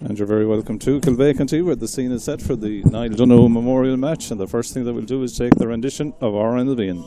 And you're very welcome to Kilvacanty, where the scene is set for the Niall Donoghue Memorial match. And the first thing that we'll do is take the rendition of Our End of Being.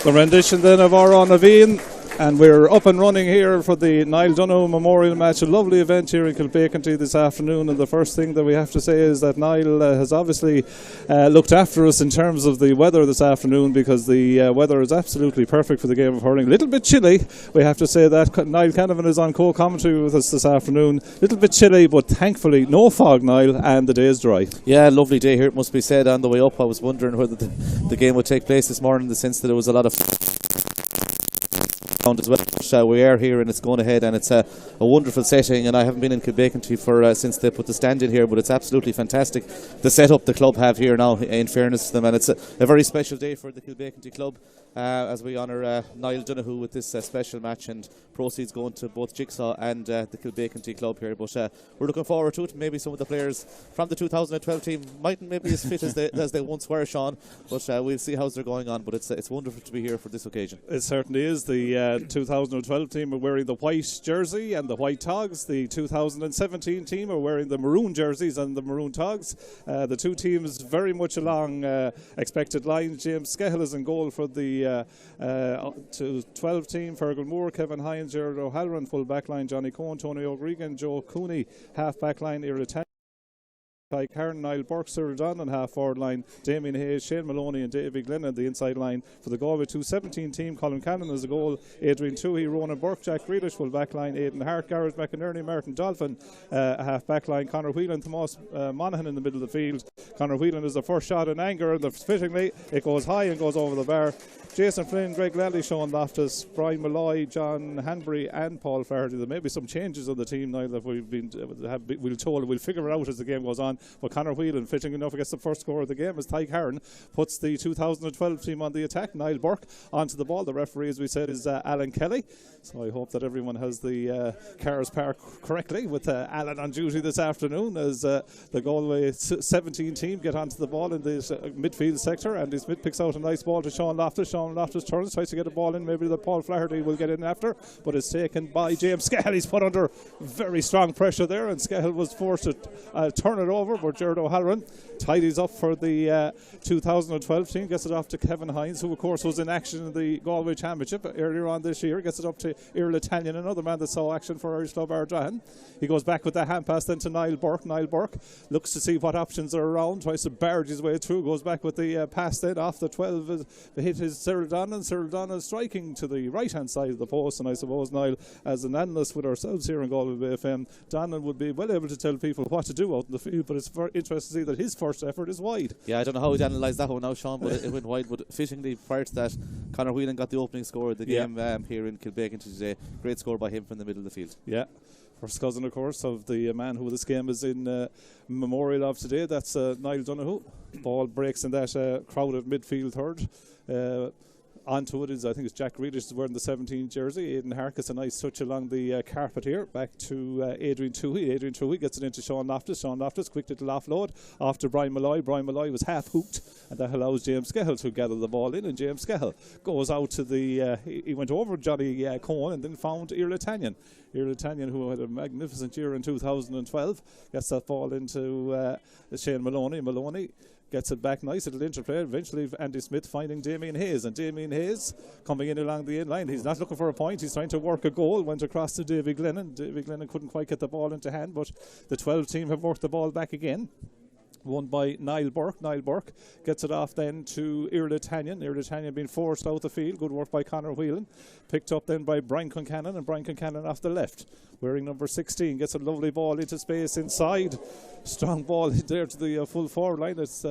The rendition then of Our End of Being, and we're up and running here for the Niall Donoghue Memorial match, a lovely event here in Kilvacanty this afternoon. And the first thing that we have to say is that Niall has obviously looked after us in terms of the weather this afternoon, because the weather is absolutely perfect for the game of hurling. A little bit chilly, we have to say that. Niall Canavan is on co-commentary with us this afternoon. A little bit chilly, but thankfully no fog, Niall, and the day is dry. Yeah, lovely day here, it must be said. On the way up, I was wondering whether the game would take place this morning, in the sense that there was a lot of as well. We are here and it's going ahead, and it's a wonderful setting, and I haven't been in Kilvacanty for since they put the stand in here, but it's absolutely fantastic, the setup the club have here now, in fairness to them, and it's a very special day for the Kilvacanty club as we honour Niall Donoghue with this special match, and proceeds going to both Jigsaw and the Kilvacanty club here. But we're looking forward to it. Maybe some of the players from the 2012 team mightn't maybe as fit as they once were, Sean, but we'll see how they're going on. But it's wonderful to be here for this occasion. It certainly is. The 2012 team are wearing the white jersey and the white togs. The 2017 team are wearing the maroon jerseys and the maroon togs. The two teams very much along expected lines. James Skehill is in goal for the 12 team. Fergal Moore, Kevin Hines, Gerard O'Halloran, full back line. Johnny Cohen, Tony O'Gregan, Joe Cooney, half back line. Ty Karen, Niall Burke, Cyril Donnan, half forward line, Damien Hayes, Shane Maloney and Davy Glenn the inside line. For the Galway 217 team, Colin Cannon is a goal, Adrian Toohey, Ronan Burke, Jack Grealish, full back line, Aidan Hart, Gareth McInerney, Martin Dolphin, half back line, Conor Whelan, Tomas Monaghan in the middle of the field. Conor Whelan is the first shot in anger, and fittingly it goes high and goes over the bar. Jason Flynn, Greg Lally, Sean Loftus, Brian Malloy, John Hanbury and Paul Flaherty. There may be some changes on the team now that we'll figure it out as the game goes on. But Conor Whelan, fitting enough against the first score of the game, as Ty Karen puts the 2012 team on the attack. Niall Burke onto the ball. The referee, as we said, is Alan Kelly. So I hope that everyone has the cars parked correctly, with Alan on duty this afternoon, as the Galway 17 team get onto the ball in this midfield sector, and Smith picks out a nice ball to Sean Loftus. Sean Loftus turns, tries to get a ball in, maybe that Paul Flaherty will get in after, but it's taken by James Skehill. He's put under very strong pressure there, and Skehill was forced to turn it over, but Gerard O'Halloran tidies up for the 2012 team, gets it off to Kevin Hines, who of course was in action in the Galway Championship earlier on this year, gets it up to Iarla Italian, another man that saw action for Irish club Ardrahan. He goes back with the hand pass then to Niall Burke. Niall Burke looks to see what options are around, tries to barge his way through, goes back with the pass then off the 12. The hit is Cyril Donnan. Cyril Donnan striking to the right hand side of the post, and I suppose, Niall, as an analyst with ourselves here in Galway Bay FM, Donnan would be well able to tell people what to do out in the field, but it's very interesting to see that his first effort is wide. Yeah, I don't know how he'd analyse that one now, Sean, but it went wide. But fittingly, prior to that, Conor Whelan got the opening score of the game here in Kilvacanty today. Great score by him from the middle of the field. Yeah. First cousin, of course, of the man who this game is in memorial of today. That's Niall Donoghue. Ball breaks in that crowded midfield third. Onto it is, I think it's Jack Grealish is wearing the 17 jersey. Aidan Hart gets a nice touch along the carpet here. Back to Adrian Toohey. Adrian Toohey gets it into Sean Loftus. Sean Loftus, quick little offload after Brian Malloy. Brian Malloy was half hooked, and that allows James Skehill to gather the ball in. And James Skehill goes out to the. He went over Johnny Cohen and then found Iarla Italian. Iarla Italian, who had a magnificent year in 2012, gets that ball into Shane Maloney. Maloney gets it back nice, little interplay. Eventually Andy Smith finding Damien Hayes, and Damien Hayes coming in along the end line. He's not looking for a point, he's trying to work a goal. Went across to Davy Glennon. Davy Glennon couldn't quite get the ball into hand, but the 12 team have worked the ball back again. Won by Niall Burke. Niall Burke gets it off then to Iarla Tanyan. Iarla Tanyan being forced out the field. Good work by Conor Whelan. Picked up then by Brian Concannon, and Brian Concannon off the left. Wearing number 16 gets a lovely ball into space inside. Strong ball there to the full forward line. It's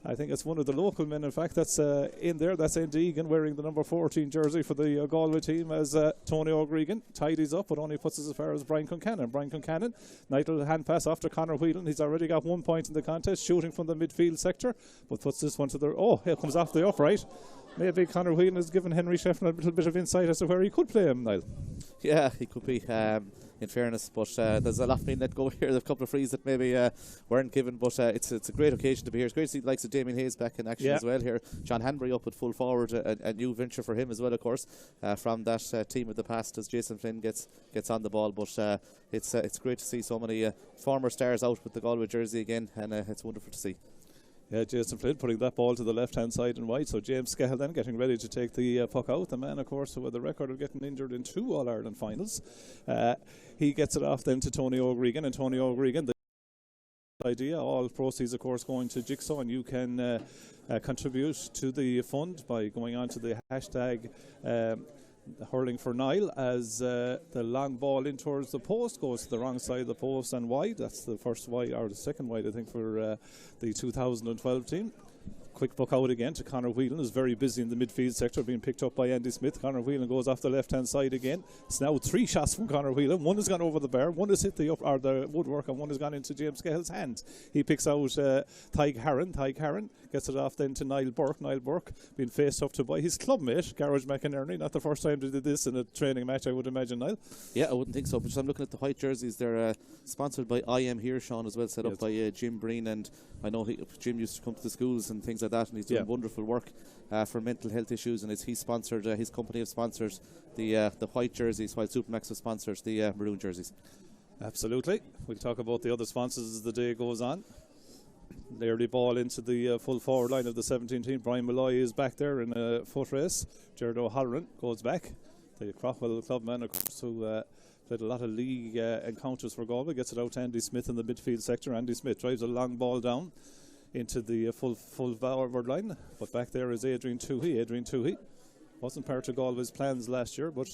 I think it's one of the local men, in fact, that's in there. That's Andy Egan wearing the number 14 jersey for the Galway team, as Tony O'Gregan tidies up, but only puts us as far as Brian Concannon. Brian Concannon, little hand pass off to Conor Whelan. He's already got 1 point in the contest, shooting from the midfield sector, but puts this one to the... Oh, here comes off the upright. Maybe Conor Whelan has given Henry Shefflin a little bit of insight as to where he could play him, Niall. Yeah, he could be, in fairness, but there's a lot being let go here. There's a couple of frees that maybe weren't given, but it's a great occasion to be here. It's great to see the likes of Damien Hayes back in action as well here. John Hanbury up at full forward, a new venture for him as well, of course, from that team of the past as Jason Flynn gets on the ball. But it's great to see so many former stars out with the Galway jersey again, and it's wonderful to see. Yeah, Jason Flynn putting that ball to the left-hand side and wide. So James Scahill then getting ready to take the puck out. The man, of course, who had the record of getting injured in 2 All-Ireland finals. He gets it off then to Tony O'Gregan. And Tony O'Gregan, the idea, all proceeds, of course, going to Jigsaw. And you can contribute to the fund by going on to the hashtag hurling for Niall, as the long ball in towards the post goes to the wrong side of the post and wide. That's the first wide, or the second wide, I think, for the 2012 team. Quick puck out again to Conor Whelan, who's very busy in the midfield sector, being picked up by Andy Smith. Conor Whelan goes off the left-hand side again. It's now 3 shots from Conor Whelan. One has gone over the bar, one has hit the woodwork, and one has gone into James Cahill's hand. He picks out Tyg Harron. Tyg Harron gets it off then to Niall Burke. Niall Burke being faced up to by his clubmate, Garage McInerney. Not the first time they did this in a training match, I would imagine, Niall. Yeah, I wouldn't think so, but I'm looking at the white jerseys. They're sponsored by I Am Here, Sean, as well, set up by Jim Breen, and I know Jim used to come to the schools and things like that, and he's doing wonderful work for mental health issues, and he's sponsored, his company have sponsored the white jerseys, while Supermax have sponsored the maroon jerseys. Absolutely. We'll talk about the other sponsors as the day goes on. Nearly ball into the full forward line of the 17 team. Brian Malloy is back there in a foot race. Jared O'Halloran goes back. The Crofwell clubman, of course, who played a lot of league encounters for Galway, gets it out to Andy Smith in the midfield sector. Andy Smith drives a long ball down into the full forward line, but back there is Adrian Toohey. Adrian Toohey wasn't part of Galway's plans last year, but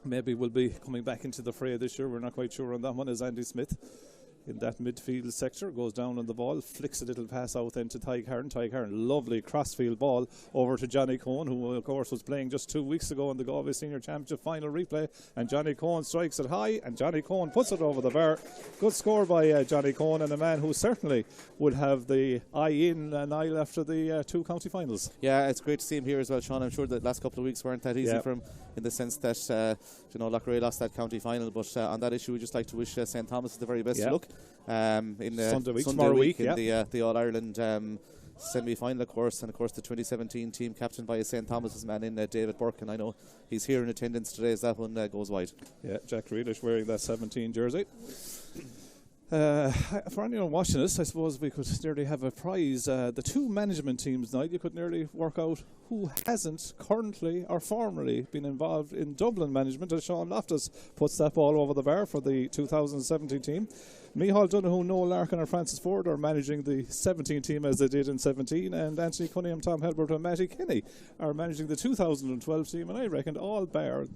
maybe will be coming back into the fray this year. We're not quite sure on that one. As Andy Smith in that midfield sector goes down on the ball, flicks a little pass out then to Tyg Harron. Tyg Harron, lovely crossfield ball over to Johnny Cohen, who of course was playing just 2 weeks ago in the Galway Senior Championship final replay, and Johnny Cohen strikes it high, and Johnny Cohen puts it over the bar. Good score by Johnny Cohen, and a man who certainly would have the eye in Niall after the 2 county finals. Yeah, it's great to see him here as well, Sean. I'm sure the last couple of weeks weren't that easy for him, in the sense that Loughrea lost that county final, but on that issue we just like to wish St. Thomas the very best of luck in Sunday week in the All-Ireland semi-final, of course, and of course the 2017 team captained by a St. Thomas's man in David Burke, and I know he's here in attendance today as that one goes wide. Yeah, Jack Grealish wearing that 17 jersey. For anyone watching this, I suppose we could nearly have a prize. The 2 management teams now, you could nearly work out who hasn't currently or formerly been involved in Dublin management, as Sean Loftus puts that ball over the bar for the 2017 team. Micheál Donoghue, Noel Larkin and Francis Ford are managing the 17 team as they did in 17, and Anthony Cunningham, Tom Helbert and Matty Kenny are managing the 2012 team, and I reckon all bar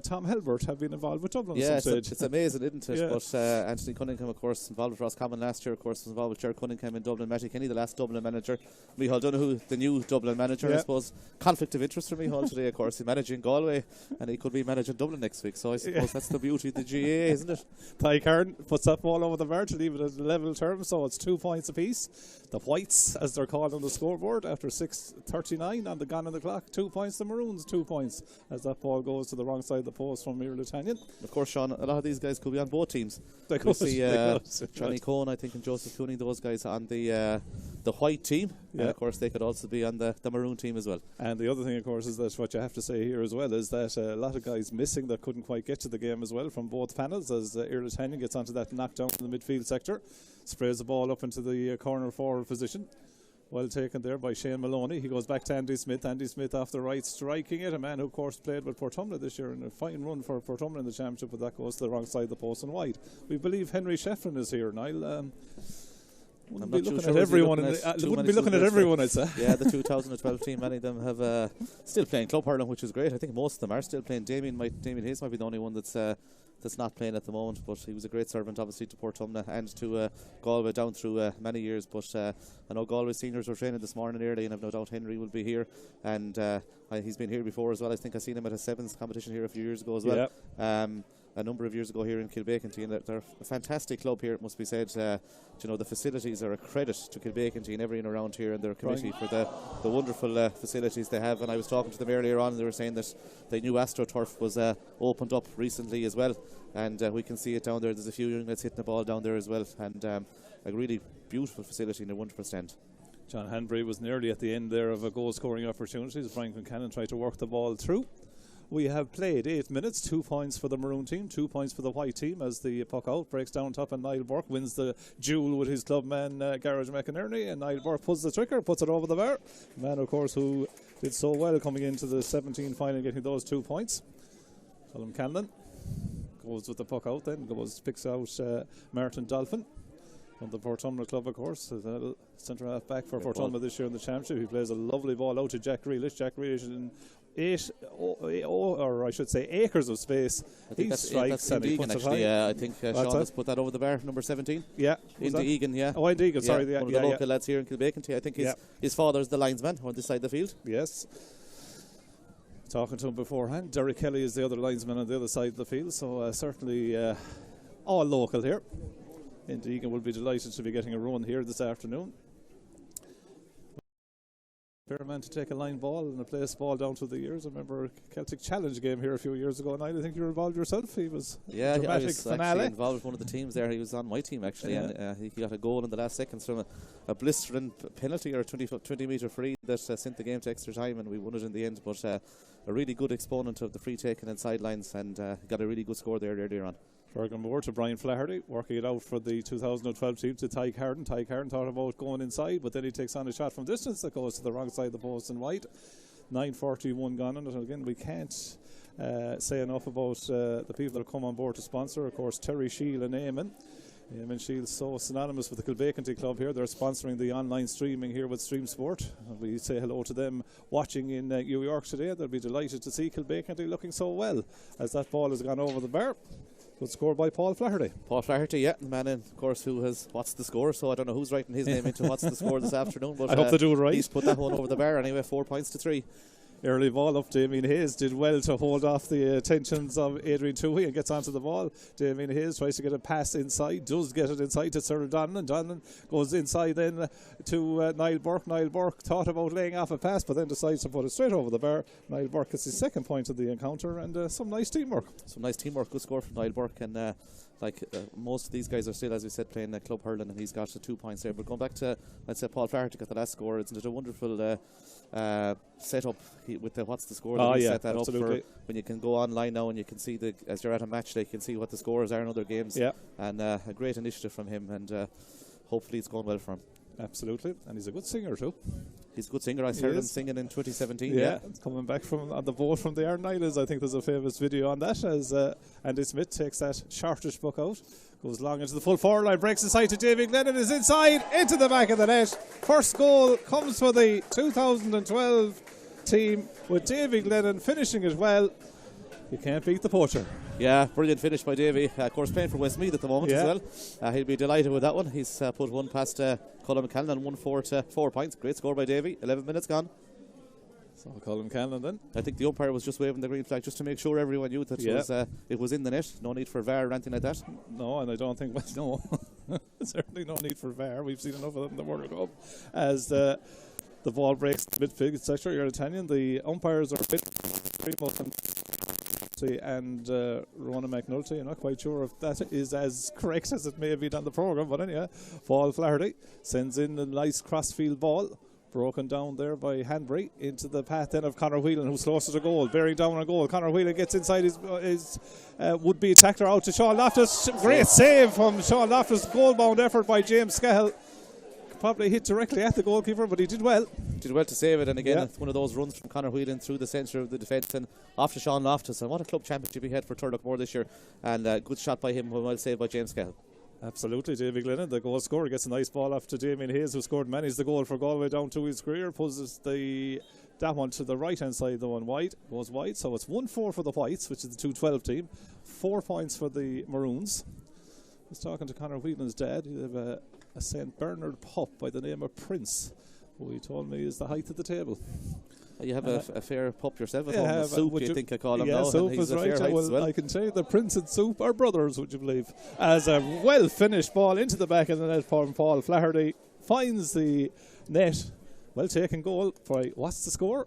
Tom Helbert have been involved with Dublin at some stage. It's amazing, isn't it? But Anthony Cunningham, of course, involved with Roscommon last year, of course, was involved with Ger Cunningham in Dublin. Matty Kenny, the last Dublin manager. Micheál Donoghue, the new Dublin manager. I suppose conflict of interest for Micheál today, of course. He's managing Galway and he could be managing Dublin next week, so I suppose that's the beauty of the GAA, isn't it? Tyg Harron puts that ball over the bar to leave it at a level term, so it's 2 points apiece. The Whites, as they're called on the scoreboard, after 6:39 on the gun on the clock, 2 points. The Maroons, 2 points, as that ball goes to the wrong side of the post from Iarla Tanyan. Of course, Sean, a lot of these guys could be on both teams. They could. See Johnny Cohen, I think, and Joseph Cooney, those guys on the the white team, and of course they could also be on the maroon team as well. And the other thing, of course, is that what you have to say here as well is that a lot of guys missing that couldn't quite get to the game as well from both panels, as Ireland gets onto that knockdown in the midfield sector, sprays the ball up into the corner forward position. Well taken there by Shane Maloney. He goes back to Andy Smith. Andy Smith off the right, striking it. A man who, of course, played with Portumna this year in a fine run for Portumna in the championship, but that goes to the wrong side of the post and wide. We believe Henry Shefflin is here, Niall. Wouldn't be looking at everyone. Wouldn't be looking at everyone, I'd say. Yeah, the 2012 team, many of them have still playing club hurling, which is great. I think most of them are still playing. Damien Hayes might be the only one that's not playing at the moment, but he was a great servant obviously to Portumna and to Galway down through many years. But I know Galway seniors were training this morning early, and I've no doubt Henry will be here, and he's been here before as well. I think I seen him at a sevens competition here a few years ago as well. A number of years ago here in Kilbeaconty, and they're a fantastic club here, it must be said. The facilities are a credit to Kilbeaconty and everyone around here and their committee for the wonderful facilities they have. And I was talking to them earlier on, and they were saying that the new AstroTurf was opened up recently as well, and we can see it down there. There's a few units hitting the ball down there as well, and a really beautiful facility and a wonderful stand. John Hanbury was nearly at the end there of a goal scoring opportunity as Brian Concannon tried to work the ball through. We have played 8 minutes, 2 points for the maroon team, 2 points for the white team as the puck out breaks down top, and Niall Burke wins the duel with his clubman Garage McInerney, and Niall Burke pulls the trigger, puts it over the bar. The man, of course, who did so well coming into the 17 final, getting those 2 points. Colm Canlon goes with the puck out, then picks out Martin Dolphin from the Portumna club, of course, centre half back for Portumna this year in the championship. He plays a lovely ball out to Jack Grealish. Jack Grealish in acres of space. He strikes and he puts it high. I think Sean has put that over the bar, number 17. Yeah. Into Egan, yeah. Oh, into Egan, sorry. One of the local lads here in Kilbeaconty. I think his father's the linesman on this side of the field. Yes. Talking to him beforehand. Derek Kelly is the other linesman on the other side of the field, so certainly all local here. And Egan will be delighted to be getting a run here this afternoon. Fair man to take a line ball and a place ball down through the years. I remember a Celtic Challenge game here a few years ago, and I think you were involved yourself. He was dramatic I was finale. Actually involved with one of the teams there. He was on my team actually, and he got a goal in the last seconds from a blistering penalty or a 20 metre free that sent the game to extra time, and we won it in the end. But a really good exponent of the free taking and sidelines, and got a really good score there earlier on. Fergal Moore to Brian Flaherty, working it out for the 2012 team to Ty Carden. Ty Carden thought about going inside, but then he takes on a shot from distance that goes to the wrong side of the post and wide. 9:41 gone on it. And again, we can't say enough about the people that have come on board to sponsor. Of course, Terry Shield and Eamon. Eamon Shield's so synonymous with the Kilbeaconty Club here. They're sponsoring the online streaming here with Stream Sport. We say hello to them watching in New York today. They'll be delighted to see Kilbeaconty looking so well as that ball has gone over the bar. Good score by Paul Flaherty. Paul Flaherty, the man, of course, who has What's the Score, so I don't know who's writing his name into What's the Score this afternoon, but I hope they do it right. He's put that one over the bar anyway, 4 points to 3. Early ball up. Damien Hayes did well to hold off the attentions of Adrian Toohey and gets onto the ball. Damien Hayes tries to get a pass inside, does get it inside to Sir Donlan. Donlan goes inside then to Niall Burke. Niall Burke thought about laying off a pass, but then decides to put it straight over the bar. Niall Burke gets his 2nd point of the encounter, and some nice teamwork. Good score from Niall Burke, and most of these guys are still, as we said, playing club hurling, and he's got 2 points there. But going back to, let's say, Paul Flaherty got the last score. Isn't it a wonderful setup with the What's the Score that he set that absolutely. up for when you can go online now and you can see as you're at a match day, you can see what the scores are in other games. And a great initiative from him, and hopefully it's going well for him. Absolutely, and he's a good singer too. He's a good singer. I heard him singing in 2017. It's coming back from on the boat from the Iron Knights. I think there's a famous video on that as Andy Smith takes that shortish puck out, goes long into the full forward line, breaks inside to Davy Glennon, is inside into the back of the net. First goal comes for the 2012 team with Davy Glennon finishing it well. You can't beat the poacher. Yeah, brilliant finish by Davy. Of course, playing for Westmeath at the moment as well. He'll be delighted with that one. He's put one past Colm Canlon and 4 points. Great score by Davy. 11 minutes gone. So Colm Canlon then. I think the umpire was just waving the green flag just to make sure everyone knew that it was in the net. No need for VAR or anything like that. No, and I don't think, certainly no need for VAR. We've seen enough of them in the World Cup. As the ball breaks midfield sector, Ireland, the umpires are a bit Flaherty and Ronan McNulty. I'm not quite sure if that is as correct as it may have been on the programme, but anyway, Paul Flaherty sends in a nice crossfield ball. Broken down there by Hanbury into the path then of Conor Whelan, who's closer to goal, bearing down on goal. Conor Whelan gets inside his would-be attacker out to Sean Loftus. Great save from Sean Loftus. Goal-bound effort by James Scahill. Probably hit directly at the goalkeeper, but he did well. Did well to save it, and again, it's one of those runs from Conor Whelan through the centre of the defence and off to Sean Loftus. And what a club championship he had for Turlough this year, and good shot by him, well saved by James Scahill. Absolutely, Davy Glennon, the goal scorer, gets a nice ball off to Damien Hayes, who scored many's the goal for Galway down to his career. Pulls that one to the right hand side, the one wide, goes wide. So it's 1-4 for the Whites, which is the 2-12 team. 4 points for the Maroons. I was talking to Conor Whelan's dad. He have a St Bernard pup by the name of Prince, who he told me is the height of the table. You have a fair pup yourself at home. Soup, you think I call him now. Soup is right. Well, I can tell you the Prince and Soup are brothers, would you believe? As a well-finished ball into the back of the net from Paul Flaherty. Finds the net. Well taken goal. What's the score?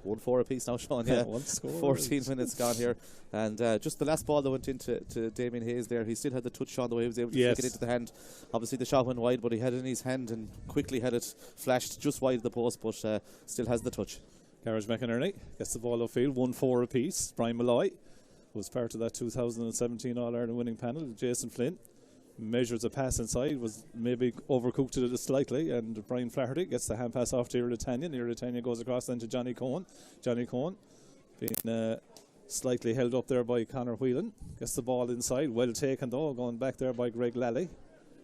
1-4 apiece now, Sean. Yeah, 14 minutes gone here, and just the last ball that went into Damien Hayes there. He still had the touch, Sean, the way he was able to flick it into the hand. Obviously, the shot went wide, but he had it in his hand and quickly had it flashed just wide of the post, but still has the touch. Garage McInerney gets the ball upfield, 1-4 apiece. Brian Malloy, who was part of that 2017 All-Ireland winning panel. Jason Flynn measures a pass inside, was maybe overcooked it slightly, and Brian Flaherty gets the hand pass off to Iritania. Iritania goes across then to Johnny Cohen. Johnny Cohen being slightly held up there by Conor Whelan. Gets the ball inside, well taken though, going back there by Greg Lally.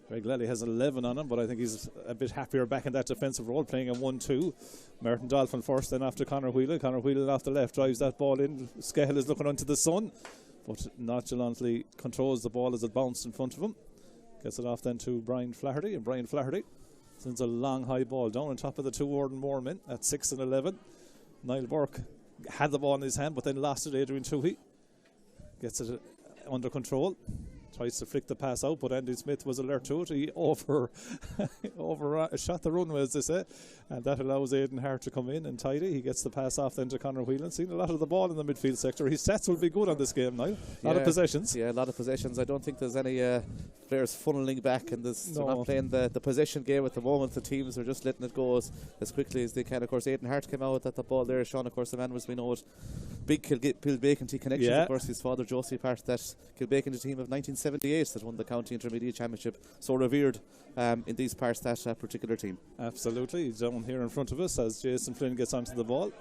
Greg Lally has 11 on him, but I think he's a bit happier back in that defensive role, playing a 1-2. Merton Dolphin first, then after Conor Whelan. Conor Whelan off the left drives that ball in. Scahill is looking onto the sun, but nonchalantly controls the ball as it bounced in front of him. Gets it off then to Brian Flaherty, and Brian Flaherty sends a long high ball down on top of the two Warden Moormen at 6 and 11. Niall Burke had the ball in his hand, but then lost it. Adrian Toohey gets it under control, tries to flick the pass out, but Andy Smith was alert to it. He shot the runway, as they say, and that allows Aidan Hart to come in and tidy. He gets the pass off then to Conor Whelan. Seen a lot of the ball in the midfield sector. His stats will be good on this game now. A lot of possessions. Yeah, a lot of possessions. I don't think there's any players funneling back, and they're not playing the possession game at the moment. The teams are just letting it go as quickly as they can. Of course, Aidan Hart came out at the ball there. Sean, of course, the man was, we know it, big Kilbacon connection. Of course, his father Josie, part of that Kilbacon team of 1978 that won the county intermediate championship. So revered in these parts, that particular team. Absolutely. He's down here in front of us as Jason Flynn gets onto the ball.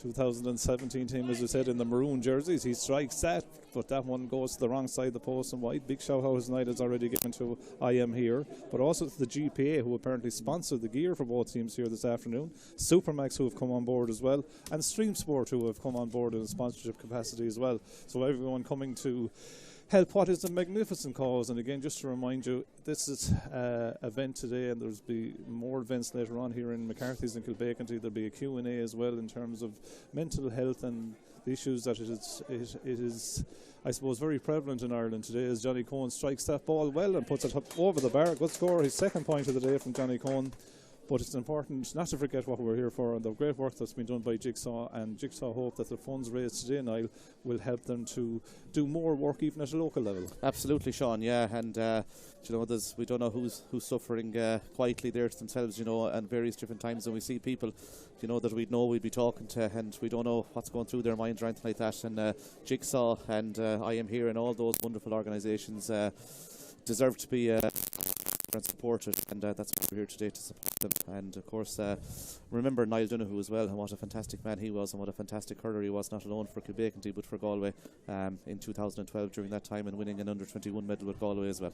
2017 team, as we said, in the maroon jerseys. He strikes that, but that one goes to the wrong side of the post and wide. Big shout out tonight is already given to I Am Here, but also to the GPA, who apparently sponsored the gear for both teams here this afternoon. Supermax, who have come on board as well, and Stream Sport, who have come on board in a sponsorship capacity as well. So everyone coming to help what is a magnificent cause. And again, just to remind you, this is an event today, and there's be more events later on here in McCarthy's and Kilbacon. There'll be a Q&A as well in terms of mental health and the issues that it is, I suppose, very prevalent in Ireland today, as Johnny Cohen strikes that ball well and puts it up over the bar. Good score, his second point of the day from Johnny Cohen. But it's important not to forget what we're here for, and the great work that's been done by Jigsaw. And Jigsaw hope that the funds raised today, Niall, will help them to do more work even at a local level. Absolutely, Sean. Yeah, and we don't know who's suffering quietly there to themselves, and various different times. And we see people, that we'd be talking to, and we don't know what's going through their minds or anything like that. And Jigsaw and I Am Here and all those wonderful organisations deserve to be and supported, and that's why we're here today, to support them. And of course, remember Niall Donoghue as well, and what a fantastic man he was, and what a fantastic hurler he was, not alone for Kilbacon but for Galway in 2012 during that time, and winning an under-21 medal with Galway as well.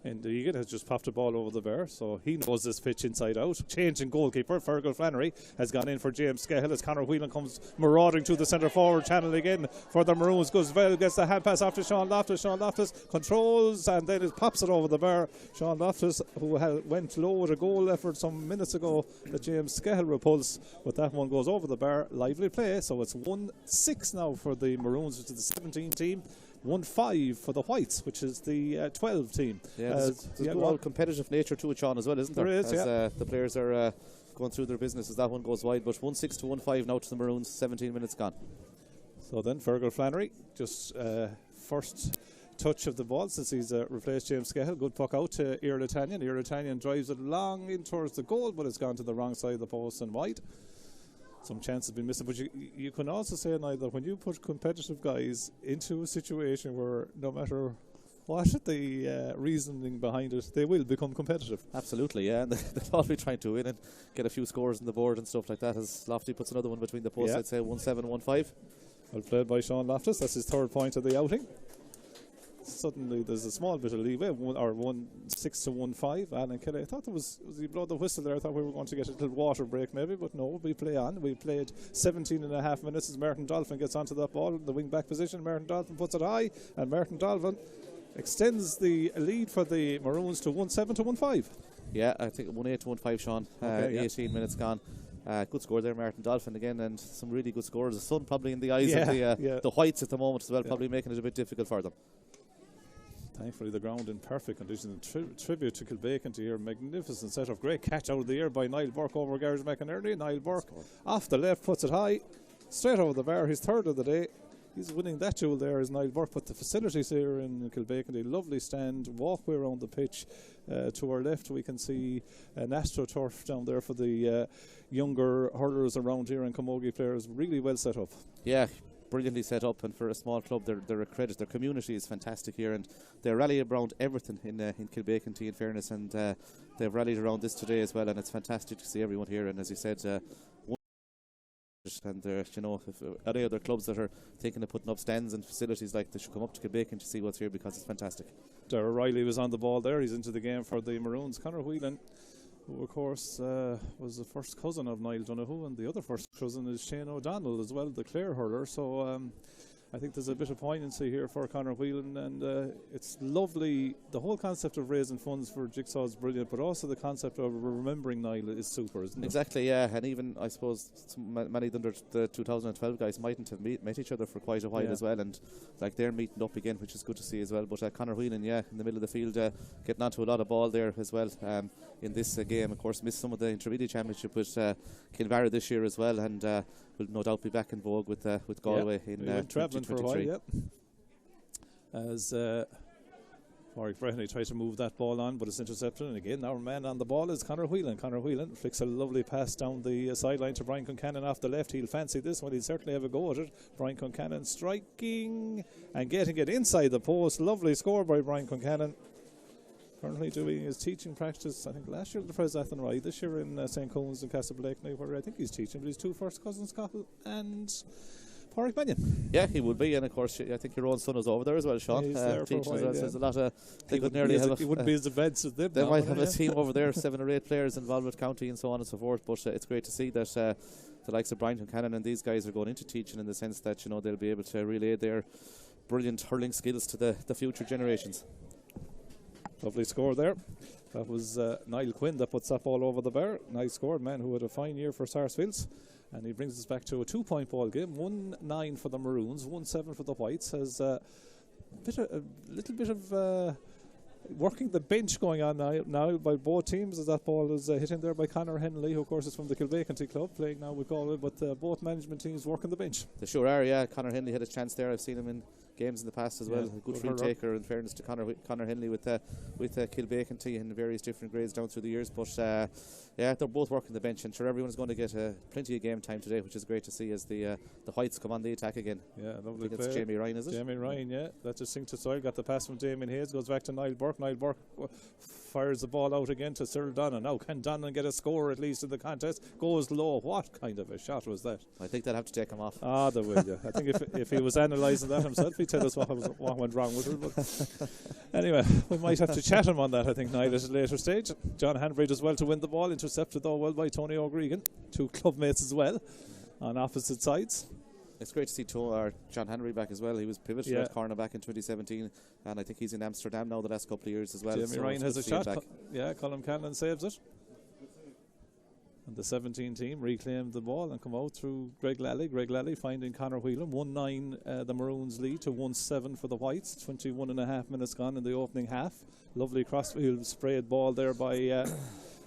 And Egan has just popped a ball over the bar, so he knows this pitch inside out. Changing goalkeeper, Fergal Flannery has gone in for James Scahill as Conor Whelan comes marauding to the centre forward channel again for the Maroons. Goes well, gets the hand pass off to Sean Loftus. Sean Loftus controls and then it pops it over the bar. Sean Loftus, who went low with a goal effort some minutes ago that James Scahill repulsed, but that one goes over the bar. Lively play, so it's 1-6 now for the Maroons, which is the 17 team. 1-5 for the Whites, which is the 12 team. Yeah, there's a competitive nature to it, Sean, as well, isn't there? There is, as the players are going through their business as that one goes wide. But 1-6 to 1-5 now to the Maroons, 17 minutes gone. So then Fergal Flannery, just first touch of the ball since he's replaced James Scahill. Good puck out to Earl Italian. Earl Italian drives it long in towards the goal, but it's gone to the wrong side of the post and wide. Some chances been missing, but you can also say, Niall, that when you put competitive guys into a situation where no matter what the reasoning behind it, they will become competitive. Absolutely, yeah. And they'll all be trying to win and get a few scores on the board and stuff like that. As Lofty puts another one between the posts, I'd say 1-7, 1-5. Well played by Sean Loftus. That's his third point of the outing. Suddenly there's a small bit of leeway, 1-6 to 1-5. Alan Kelly, I thought there was he blowed the whistle there. I thought we were going to get a little water break maybe, but no, we play on. We played 17 and a half minutes as Merton Dolphin gets onto that ball in the wing back position. Merton Dolphin puts it high, and Merton Dolphin extends the lead for the Maroons to 1-7 to 1-5. Yeah, I think 1-8 to 1-5, Sean. 18 minutes gone. Good score there, Martin Dolphin again, and some really good scores. The sun probably in the eyes of the Whites at the moment as well, probably making it a bit difficult for them. Thankfully the ground in perfect condition. Tribute to Kilbacon here. Magnificent setup. Great catch out of the air by Niall Burke over Garage McInerney. Niall Burke off the left puts it high, straight over the bar. His third of the day. He's winning that duel there as Niall Burke. But the facilities here in Kilbacon, a lovely stand, walkway around the pitch. To our left we can see an AstroTurf down there for the younger hurlers around here and camogie players. Really well set up. Yeah, brilliantly set up, and for a small club they're a credit. Their community is fantastic here, and they rally around everything in Kilbacon, in fairness, and they've rallied around this today as well, and it's fantastic to see everyone here. And as you said, and you know, if any other clubs that are thinking of putting up stands and facilities, like, they should come up to Kilbacon to see what's here, because it's fantastic. Darragh Riley was on the ball there. He's into the game for the Maroons. Conor Whelan, who of course was the first cousin of Niall Donoghue, and the other first cousin is Shane O'Donnell as well, the Clare hurler. So I think there's a bit of poignancy here for Conor Whelan, and it's lovely. The whole concept of raising funds for Jigsaw is brilliant, but also the concept of remembering Niall is super, isn't it? Exactly, yeah. And even, I suppose, many of the 2012 guys mightn't have met each other for quite a while as well, and like, they're meeting up again, which is good to see as well. But Conor Whelan, in the middle of the field, getting onto a lot of ball there as well in this game. Of course, missed some of the Intermediate Championship with Kilbarra this year as well, and will no doubt be back in vogue with Galway in 2023. For a while, as Warwick Breheny tries to move that ball on, but it's intercepted, and again our man on the ball is Conor Whelan. Conor Whelan flicks a lovely pass down the sideline to Brian Concannon off the left. He'll fancy this one, he'll certainly have a go at it. Brian Concannon striking and getting it inside the post. Lovely score by Brian Concannon. Currently doing his teaching practice, I think last year at the Pres Athenry, this year in St. Combs and Castleblakeney, where I think he's teaching with his two first cousins, Cahill and Pádraig Mannion. Yeah, he would be, and of course I think your own son is over there as well, Sean. He's there for a while, There's a lot of. He wouldn't be as advanced as them. They might have a team over there, 7 or 8 players involved with county and so on and so forth. But it's great to see that the likes of Brian Concannon and these guys are going into teaching, in the sense that, you know, they'll be able to relay their brilliant hurling skills to the future generations. Lovely score there. That was Niall Quinn that puts that ball over the bar. Nice score, man who had a fine year for Sarsfields. And he brings us back to a 2-point ball game. 1-9 for the Maroons, 1-7 for the Whites. Has a little bit of working the bench going on now by both teams, as that ball is hit in there by Conor Henley, who of course is from the Kilbacon club, playing now with Galway, but both management teams working the bench. They sure are, yeah. Conor Henley had a chance there. I've seen him in games in the past as well. A good field taker, in fairness to Conor Henley with Kilbacon in various different grades down through the years. But yeah, they're both working the bench, and sure, everyone's going to get plenty of game time today, which is great to see as the Whites come on the attack again. Yeah, lovely play. It's Jamie Ryan, is it? Jamie Ryan, yeah. That's just sink to soil. Got the pass from Damien Hayes, goes back to Niall Burke. Niall Burke fires the ball out again to Cyril Donnan. Now, can Donnan get a score at least in the contest? Goes low. What kind of a shot was that? I think they'll have to take him off. Ah, they will, yeah. I think if he was analysing that himself, he'd tell us what went wrong with it. But anyway, we might have to chat him on that, I think, Niall, at a later stage. John Hanbridge as well to win the ball, intercepted though well by Tony O'Gregan. Two club mates as well on opposite sides. It's great to see John Henry back as well. He was pivoted at corner back in 2017, and I think he's in Amsterdam now the last couple of years as well. Jamie Ryan has a shot. Colm Cannon saves it. And the 17 team reclaimed the ball and come out through Greg Lally. Greg Lally finding Conor Whelan. 1-9 the Maroons lead to 1-7 for the Whites. 21 and a half minutes gone in the opening half. Lovely crossfield sprayed ball there by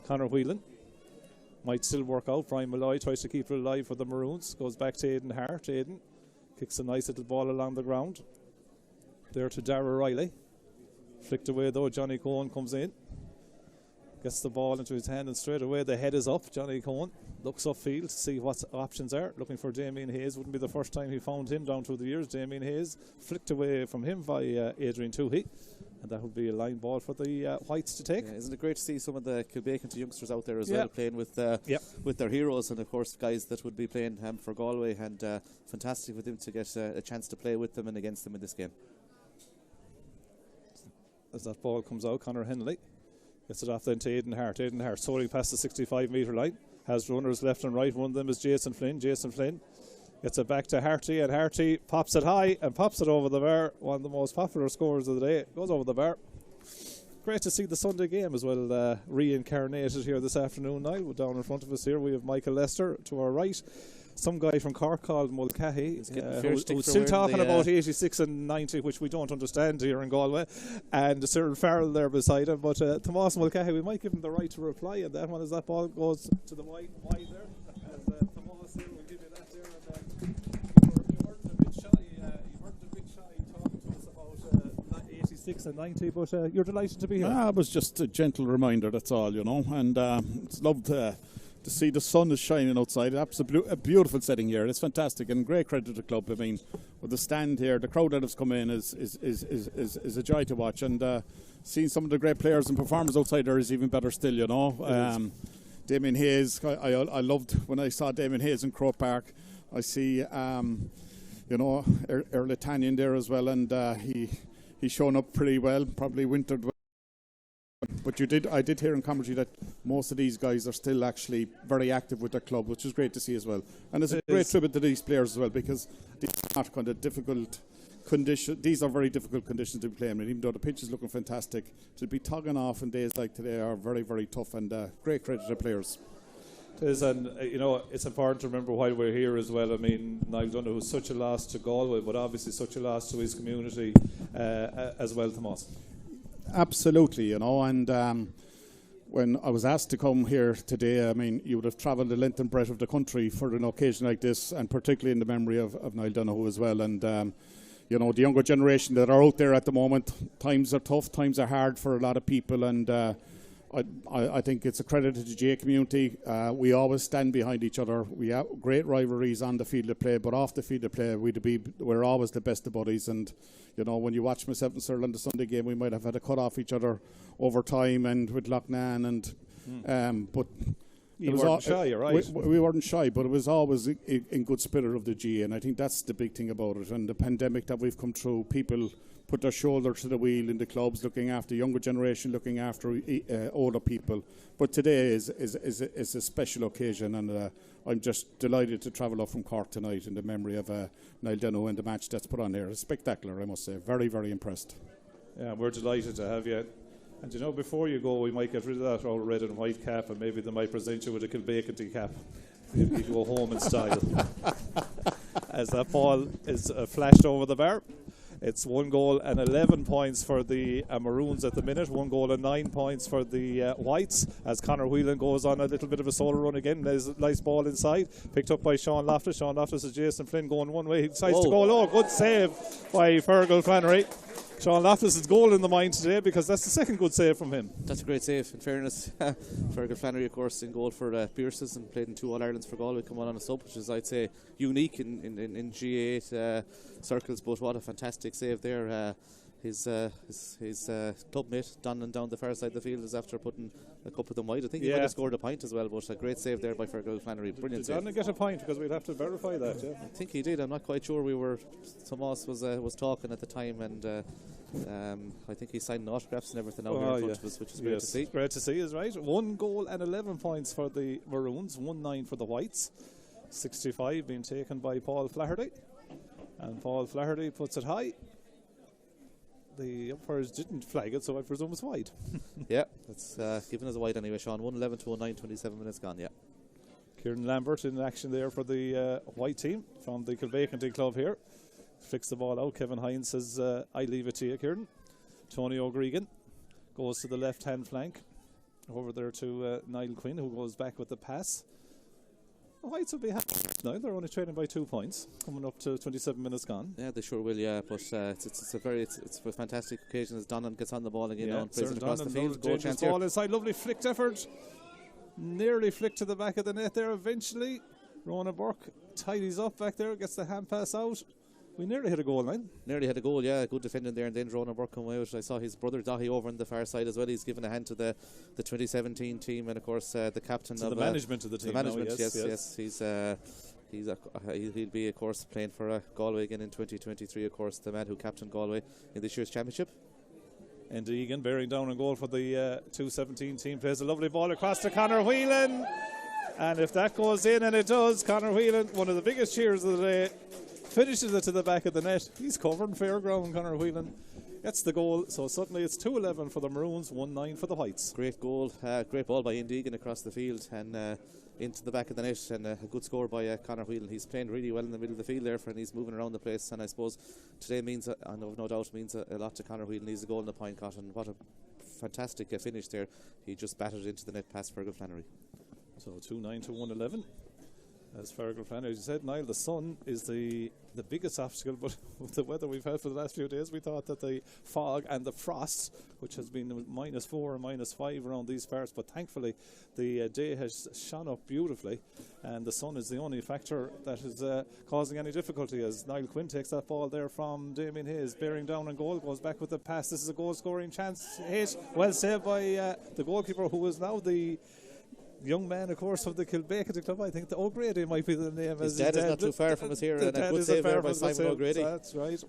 Conor Whelan. Might still work out. Brian Malloy tries to keep it alive for the Maroons. Goes back to Aidan Hart. Aidan Kicks a nice little ball along the ground. There to Dara Riley. Flicked away though, Johnny Cohen comes in. Gets the ball into his hand and straight away the head is up. Johnny Cohen looks upfield to see what options are. Looking for Damien Hayes. Wouldn't be the first time he found him down through the years. Damien Hayes flicked away from him by Adrian Toohey. And that would be a line ball for the Whites to take. Yeah, isn't it great to see some of the Kilbacon youngsters out there as well, playing with their heroes, and of course guys that would be playing for Galway, and fantastic for them to get a chance to play with them and against them in this game. As that ball comes out, Conor Henley gets it off then to Aidan Hart. Aidan Hart soaring past the 65 metre line. Has runners left and right. One of them is Jason Flynn. Jason Flynn gets it back to Harty, and Harty pops it high and pops it over the bar. One of the most popular scorers of the day. Goes over the bar. Great to see the Sunday game as well reincarnated here this afternoon, Niall. Down in front of us here we have Michael Lester to our right. Some guy from Cork called Mulcahy, who's still talking about 86 and 90, which we don't understand here in Galway, and Cyril Farrell there beside him. But Tomas Mulcahy, we might give him the right to reply on that one as that ball goes to the wide there. As Tomas here will give you that there. And, you weren't a bit shy talking to us about 86 and 90, but you're delighted to be here. It was just a gentle reminder, that's all, and it's loved to see the sun is shining outside. It's a beautiful setting here. It's fantastic, and great credit to the club. I mean, with the stand here, the crowd that has come in is a joy to watch, and seeing some of the great players and performers outside there is even better still. Damien Hayes, I loved when I saw Damien Hayes in Croke Park. I see Erle Tanyan there as well, and he's shown up pretty well. Probably wintered well. But I did hear in commentary that most of these guys are still actually very active with their club, which is great to see as well. And it's a great tribute to these players as well, because these are not kind of difficult conditions. These are very difficult conditions to be playing in. Even though the pitch is looking fantastic, to be tugging off in days like today are very, very tough, and great credit to the players. It is, and it's important to remember while we're here as well. I mean, Niall Donoghue was such a loss to Galway, but obviously such a loss to his community as well, Tomas. Absolutely, and when I was asked to come here today, I mean, you would have travelled the length and breadth of the country for an occasion like this, and particularly in the memory of Niall Donoghue as well. And the younger generation that are out there at the moment, times are tough, times are hard for a lot of people, and I think it's a credit to the GA community. We always stand behind each other. We have great rivalries on the field of play, but off the field of play, we're always the best of buddies. And when you watch myself and Cyril on the Sunday game, we might have had to cut off each other over time, and with Loughnane, and but you weren't shy, you're right. We weren't shy, but it was always in good spirit of the GA, and I think that's the big thing about it. And the pandemic that we've come through, people put their shoulder to the wheel in the clubs, looking after younger generation, looking after older people. But today is a special occasion, and I'm just delighted to travel up from Cork tonight in the memory of Niall Donoghue and the match that's put on there. It's spectacular, I must say. Very, very impressed. Yeah, we're delighted to have you. And before you go, we might get rid of that old red and white cap, and maybe they might present you with a Kilbacon cap. You go home in style. As that ball is flashed over the bar. It's 1 goal and 11 points for the Maroons at the minute. 1 goal and 9 points for the Whites, as Conor Whelan goes on a little bit of a solo run again. There's a nice ball inside, picked up by Sean Loftus. Sean Loftus is Jason Flynn going one way. He decides to go low. Good save by Fergal Flannery. Sean Loftus is goal in the mind today, because that's the second good save from him. That's a great save, in fairness. Fergal Flannery, of course, in goal for Pearses, and played in 2 All-Irelands for Galway, come on a sub, which is, I'd say, unique in GA8 circles. But what a fantastic save there. His club mate down the far side of the field is after putting a couple of them wide. I think he might have scored a point as well, but a great save there by Fergal Flannery. Brilliant save. Did get a point? Because we'd have to verify that. Yeah, I think he did. I'm not quite sure. Tomas was talking at the time, and I think he signed autographs and everything out here in front of us, which is great to see. Great to see, is right. 1 goal and 11 points for the Maroons, 1-9 for the Whites. 65 being taken by Paul Flaherty, and Paul Flaherty puts it high. The umpires didn't flag it, so I presume it's wide. Yeah, it's given as a wide anyway, Sean. 1-11 to 1-9, 27 minutes gone, yeah. Kieran Lambert in action there for the White team from the Kilbacon club here. Flicks the ball out. Kevin Hines says, I leave it to you, Kieran. Tony O'Gregan goes to the left-hand flank. Over there to Niall Quinn, who goes back with the pass. The Whites will be happy now. They're only trailing by 2 points, coming up to 27 minutes gone. Yeah, they sure will. Yeah, but it's a fantastic occasion as Donoghue gets on the ball again now and plays it across the field. Goal chance here. Ball inside, lovely flicked effort. Nearly flicked to the back of the net there. Eventually, Ronan Burke tidies up back there, gets the hand pass out. We nearly hit a goal line. Nearly had a goal, yeah. Good defending there, and then Ronan Burke come out. I saw his brother Donoghue over on the far side as well. He's given a hand to the 2017 team, and of course the captain to of the management of the team. The management, now, yes. He'll be, of course, playing for Galway again in 2023. Of course, the man who captained Galway in this year's championship. And Egan bearing down on goal for the 217 team, plays a lovely ball across to Conor Whelan. And if that goes in, and it does, Conor Whelan, one of the biggest cheers of the day, finishes it to the back of the net. He's covering fair ground, Conor Whelan. Gets the goal, so suddenly it's 2-11 for the Maroons, 1-9 for the Whites. Great goal, great ball by Egan across the field and into the back of the net, and a good score by Conor Whelan. He's playing really well in the middle of the field there, and he's moving around the place, and I suppose today means, I have no doubt, means a lot to Conor Whelan. He's a goal in the point caught, and what a fantastic finish there. He just batted into the net past Fergal Flannery. So 2-9 to 1-11. As Fergal Flannery said, Niall, the sun is the biggest obstacle, but with the weather we've had for the last few days, we thought that the fog and the frost, which has been -4 and -5 around these parts, but thankfully the day has shone up beautifully, and the sun is the only factor that is causing any difficulty, as Niall Quinn takes that ball there from Damien Hayes, bearing down on goal, goes back with the pass. This is a goal scoring chance hit, well saved by the goalkeeper, who is now the young man, of course, of the Kilbacon Club. I think the O'Grady might be the name. His dad is not too far from us here, and a good save there by Simon O'Grady. That's right.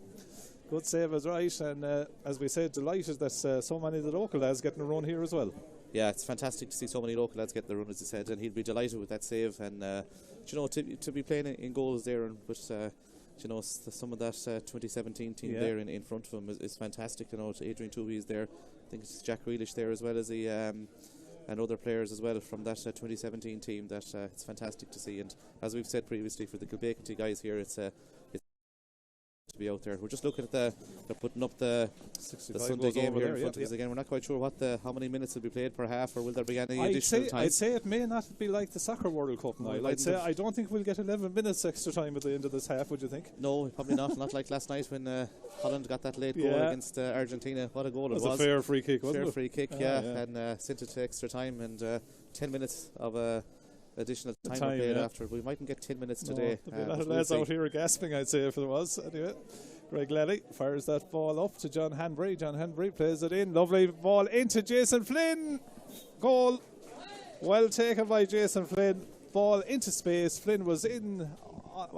Good save is right, and as we said, delighted that so many of the local lads getting a run here as well. Yeah, it's fantastic to see so many local lads getting the run, as he said, and he'll be delighted with that save. And to be playing in goals there, and with some of that 2017 team there in front of him is fantastic. Adrian Toohey is there. I think it's Jack Grealish there as well as he. And other players as well from that 2017 team. That it's fantastic to see, and as we've said previously, for the Kilbacon guys here, it's to be out there. We're just looking at they're putting up the Sunday game here in front of us again. We're not quite sure how many minutes will be played per half, or will there be any additional time? I'd say it may not be like the Soccer World Cup now. I don't think we'll get 11 minutes extra time at the end of this half. Would you think? No, probably not. Not like last night when Holland got that late goal against Argentina. What a goal it was! A fair free kick, wasn't it? Fair free kick, and sent it to extra time, and 10 minutes of additional time played after. We mightn't get 10 minutes today. There'll be a lot of lads out here gasping, I'd say, if there was. Anyway, Greg Lally fires that ball up to John Hanbury. John Hanbury plays it in. Lovely ball into Jason Flynn. Goal. Well taken by Jason Flynn. Ball into space. Flynn was in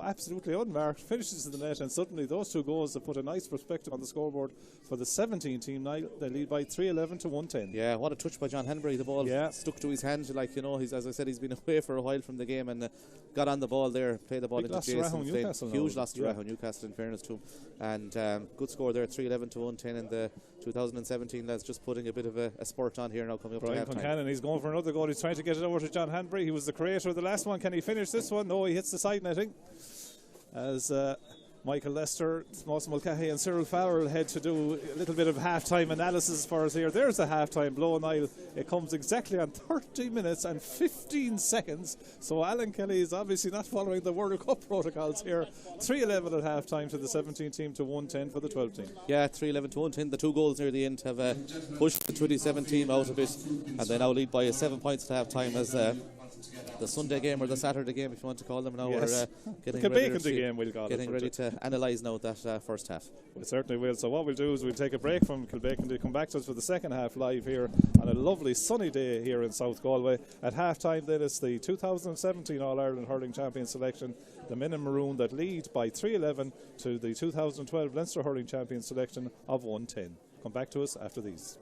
absolutely unmarked, finishes in the net, and suddenly those two goals have put a nice perspective on the scoreboard for the 17 team. Now they lead by 3-11 to 110. Yeah, what a touch by John Hanbury. The ball stuck to his hand, he's, as I said, he's been away for a while from the game, and got on the ball there, played the ball into Jason Flynn. Huge loss to Rahon Newcastle, in fairness to him, and good score there, 3-11 to 110, and the 2017 lads just putting a bit of a spurt on here now, coming up to half time. He's going for another goal. He's trying to get it over to John Hanbury. He was the creator of the last one. Can he finish this one? No, he hits the side netting. As Michael Lester, Moss Mulcahy and Cyril Farrell head to do a little bit of half-time analysis for us here. There's a half-time blow, Niall. It comes exactly on 30 minutes and 15 seconds. So Alan Kelly is obviously not following the World Cup protocols here. 3-11 at half-time to the 17 team to 110 for the 12 team. Yeah, 3-11 to 110. The two goals near the end have pushed the 27 team out of it, and they now lead by 7 points at half-time as the Sunday game, or the Saturday game, if you want to call them now. Yes. We're getting ready to analyse now that first half. We certainly will. So what we'll do is we'll take a break from Kilbacon to come back to us for the second half live here on a lovely sunny day here in South Galway. At half time then it's the 2017 All-Ireland Hurling Champion selection, the men in maroon, that lead by 3-11 to the 2012 Leinster Hurling Champion selection of 110. Come back to us after these.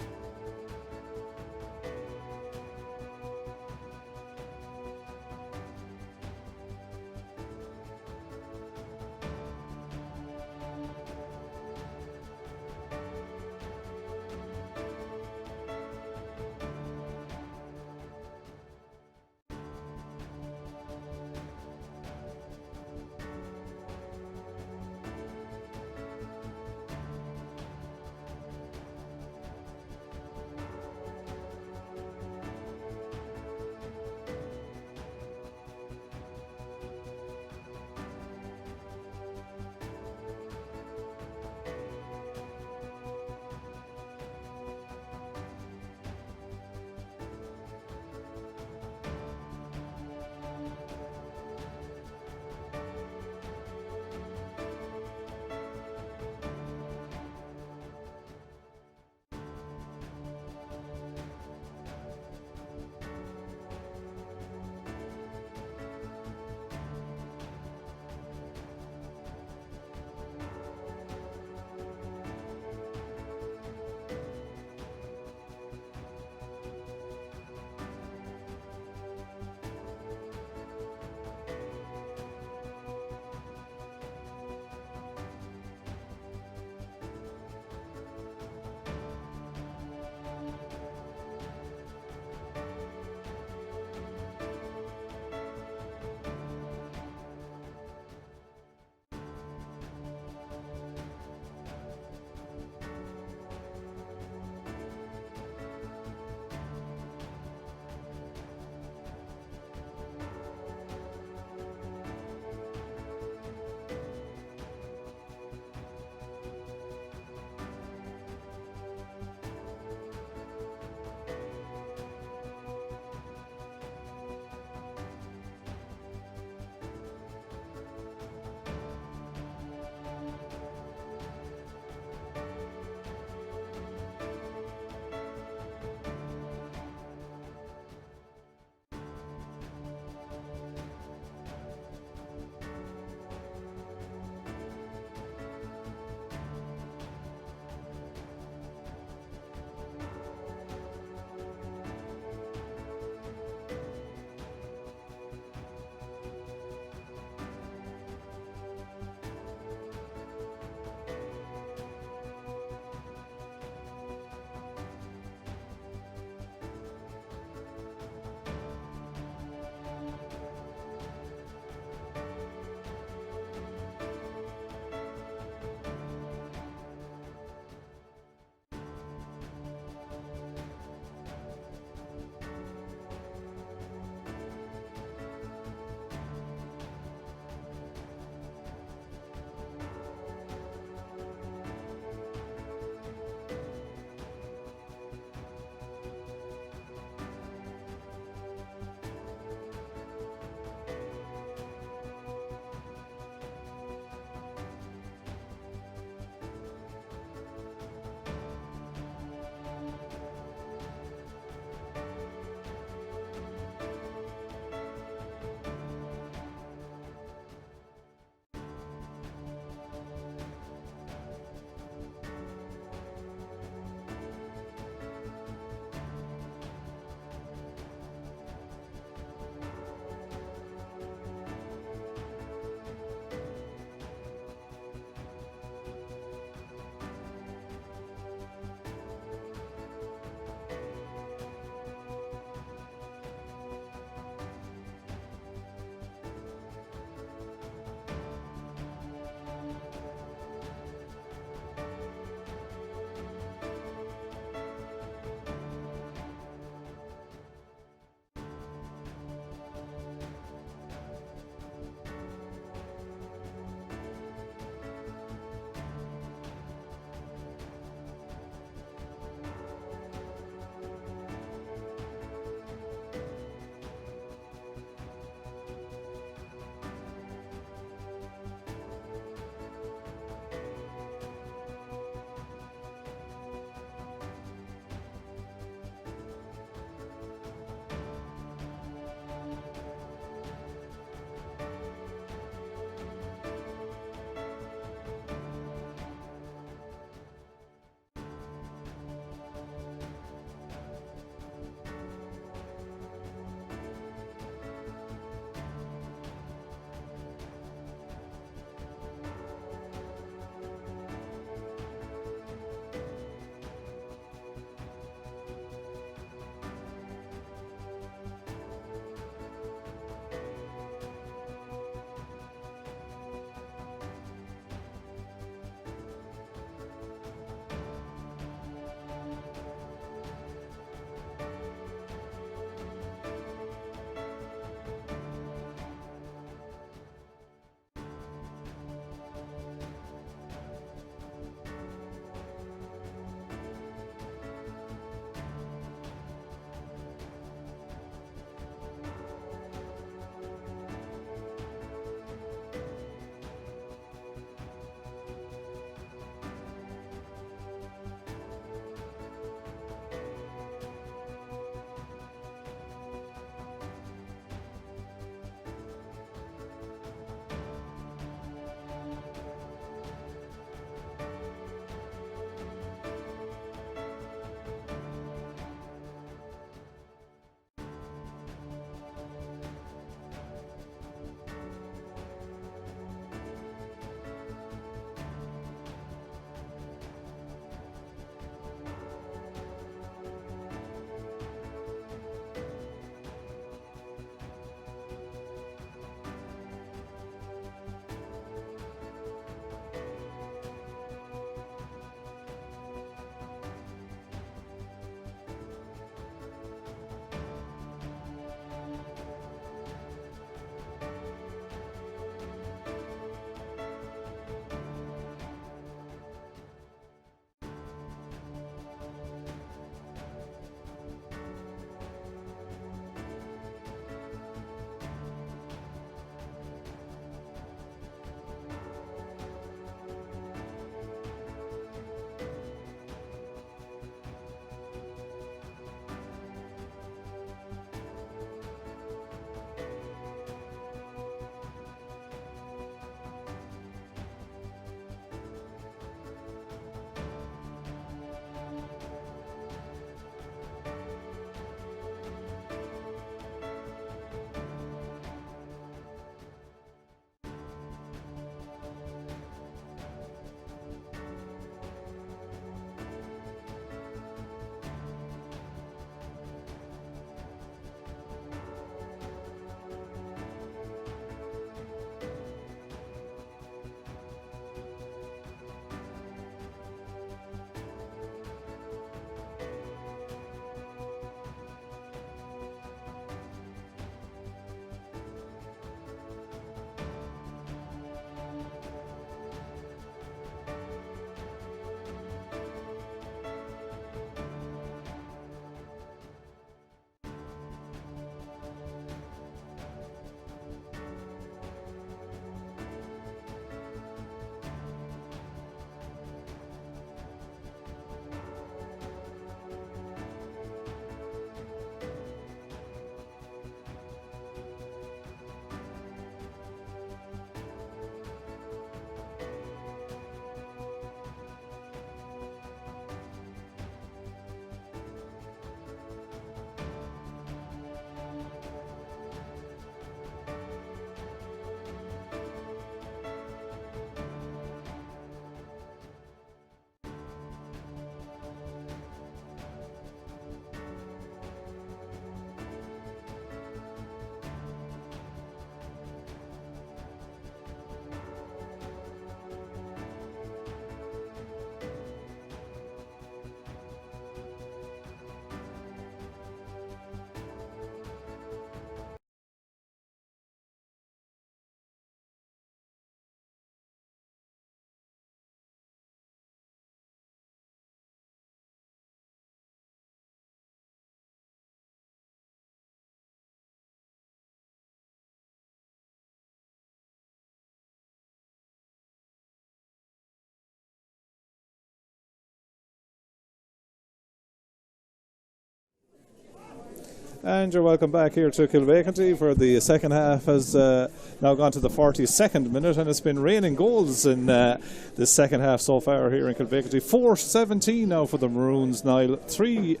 And you're welcome back here to Kilbeakenty, for the second half has now gone to the 42nd minute, and it's been raining goals in the second half so far here in Kilbeakenty. 4-17 now for the Maroons, Niall. 3-11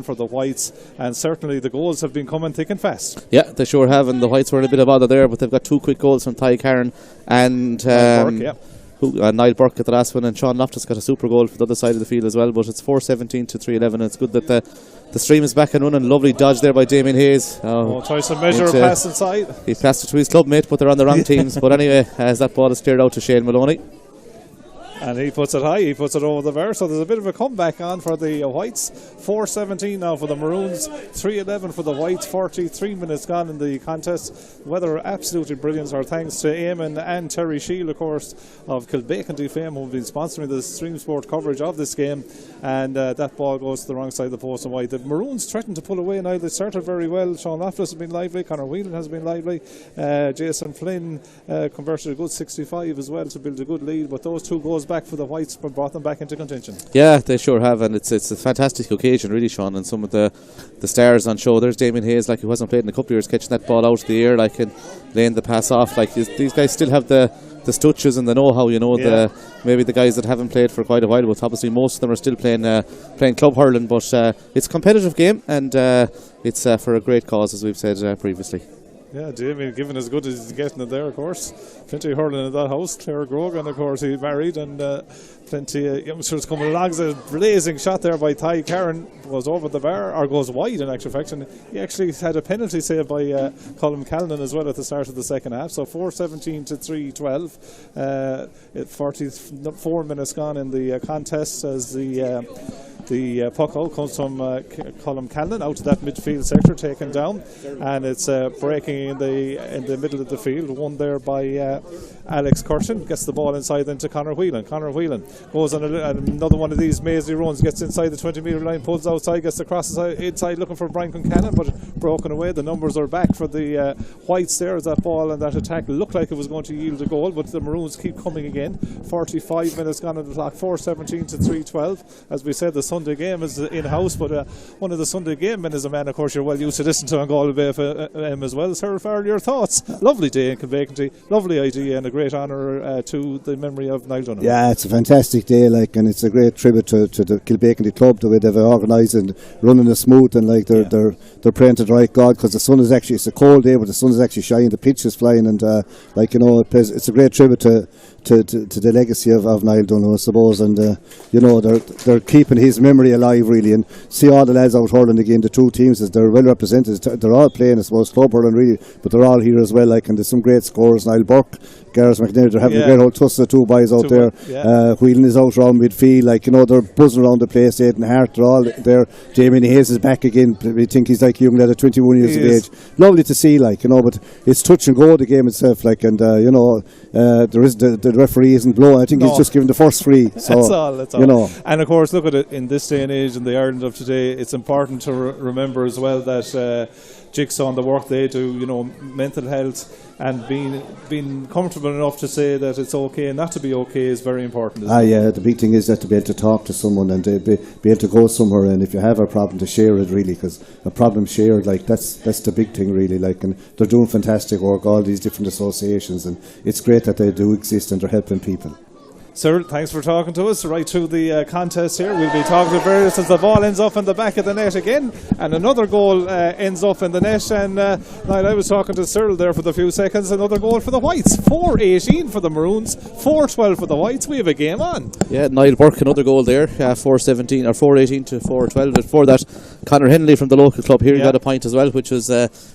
for the Whites, and certainly the goals have been coming thick and fast. Yeah, they sure have, and the Whites were in a bit of bother there, but they've got 2 quick goals from Ty Cairn and Niall Burke at the last one, and Sean Loftus got a super goal for the other side of the field as well. But it's 4-17 to 3-11, and it's good that the stream is back and running. Lovely dodge there by Damien Hayes. Tries to measure a pass inside. He passed it to his club mate, but they're on the wrong teams. But anyway, as that ball is cleared out to Shane Maloney. And he puts it high, he puts it over the bar. So there's a bit of a comeback on for the Whites. 4-17 now for the Maroons, 3-11 for the Whites. 43 minutes gone in the contest. Weather absolutely brilliant. Our thanks to Eamon and Terry Shield, of course, of Kilbeakenty fame, who have been sponsoring the stream sport coverage of this game. And that ball goes to the wrong side of the post and wide. The Maroons threatened to pull away now. They started very well. Sean Loftus has been lively, Conor Whelan has been lively, Jason Flynn converted a good 65 as well to build a good lead. But those 2 goals back for the Whites brought them back into contention. Yeah, they sure have, and it's a fantastic occasion really, Sean, and some of the stars on show. There's Damien Hayes, like, who hasn't played in a couple of years, catching that ball out of the air, like, and laying the pass off. Like, these guys still have the stutches and the know-how, maybe the guys that haven't played for quite a while, but obviously most of them are still playing club hurling. But it's a competitive game, and it's for a great cause, as we've said previously. Yeah, Damien giving as good as he's getting it there, of course. Plenty of hurling in that house. Claire Grogan, of course, he married, and plenty of youngsters coming along. There's a blazing shot there by Ty Cairn, goes over the bar, or goes wide in actual fact. And he actually had a penalty saved by Colm Callan as well at the start of the second half. So 4-17 to 3-12. 44 minutes gone in the contest as the puck out comes from Colm Callan out to that midfield sector, taken down, and it's breaking in the middle of the field, won there by Alex Curtin. Gets the ball inside then to Conor Whelan. Conor Whelan goes on another one of these mazy runs, gets inside the 20-metre line, pulls outside, gets across inside looking for Brian Concannon, but broken away. The numbers are back for the Whites there, as that ball and that attack looked like it was going to yield a goal, but the Maroons keep coming again. 45 minutes gone on the clock. 4-17 to 3-12. As we said, the Sunday game is in-house, but one of the Sunday game men is a man, of course, you're well used to listening to on Galway FM as well. Sir Farrell, your thoughts? Lovely day in Kilbeakenty, lovely idea, and a great honour to the memory of Niall Donoghue. Yeah, it's a fantastic day, and it's a great tribute to the Kilbeakenty club, the way they've organised and running it smooth, and they're praying to the right God, because the sun is actually, it's a cold day, but the sun is actually shining, the pitch is flying, and it's a great tribute to the legacy of Niall Donoghue, I suppose, and they're keeping his memory alive really, and see all the lads out hurling again. The 2 teams, they're well represented. They're all playing, I suppose, club hurling really, but they're all here as well. And there's some great scorers. Niall Burke, Gareth McNair, they're having a great old tussle. 2 boys out there. Whelan is out around midfield. They're buzzing around the place. Aidan Hart, they're all there. Jamie Hayes is back again. We think he's like a young lad at 21 years of age. Lovely to see, but it's touch and go, the game itself. There is the referee isn't blowing. I think he's just given the first free. So, that's all. And of course, look at it, in this day and age, in the Ireland of today, it's important to remember as well that Jigsaw and the work they do, mental health and being comfortable enough to say that it's okay and not to be okay is very important. Yeah, the big thing is that to be able to talk to someone and to be able to go somewhere, and if you have a problem, to share it really, because a problem shared, that's the big thing really, and they're doing fantastic work, all these different associations, and it's great that they do exist and they're helping people. Sir, thanks for talking to us right through the contest here. We'll be talking to various as the ball ends up in the back of the net again, and another goal ends up in the net. And Niall, I was talking to Cyril there for the few seconds. Another goal for the Whites. 4-18 for the Maroons, 4-12 for the Whites. We have a game on. Yeah, Niall Burke, another goal there. 4-17 or 4-18 to 4-12. Before that, Conor Henley from the local club here got a point as well, which was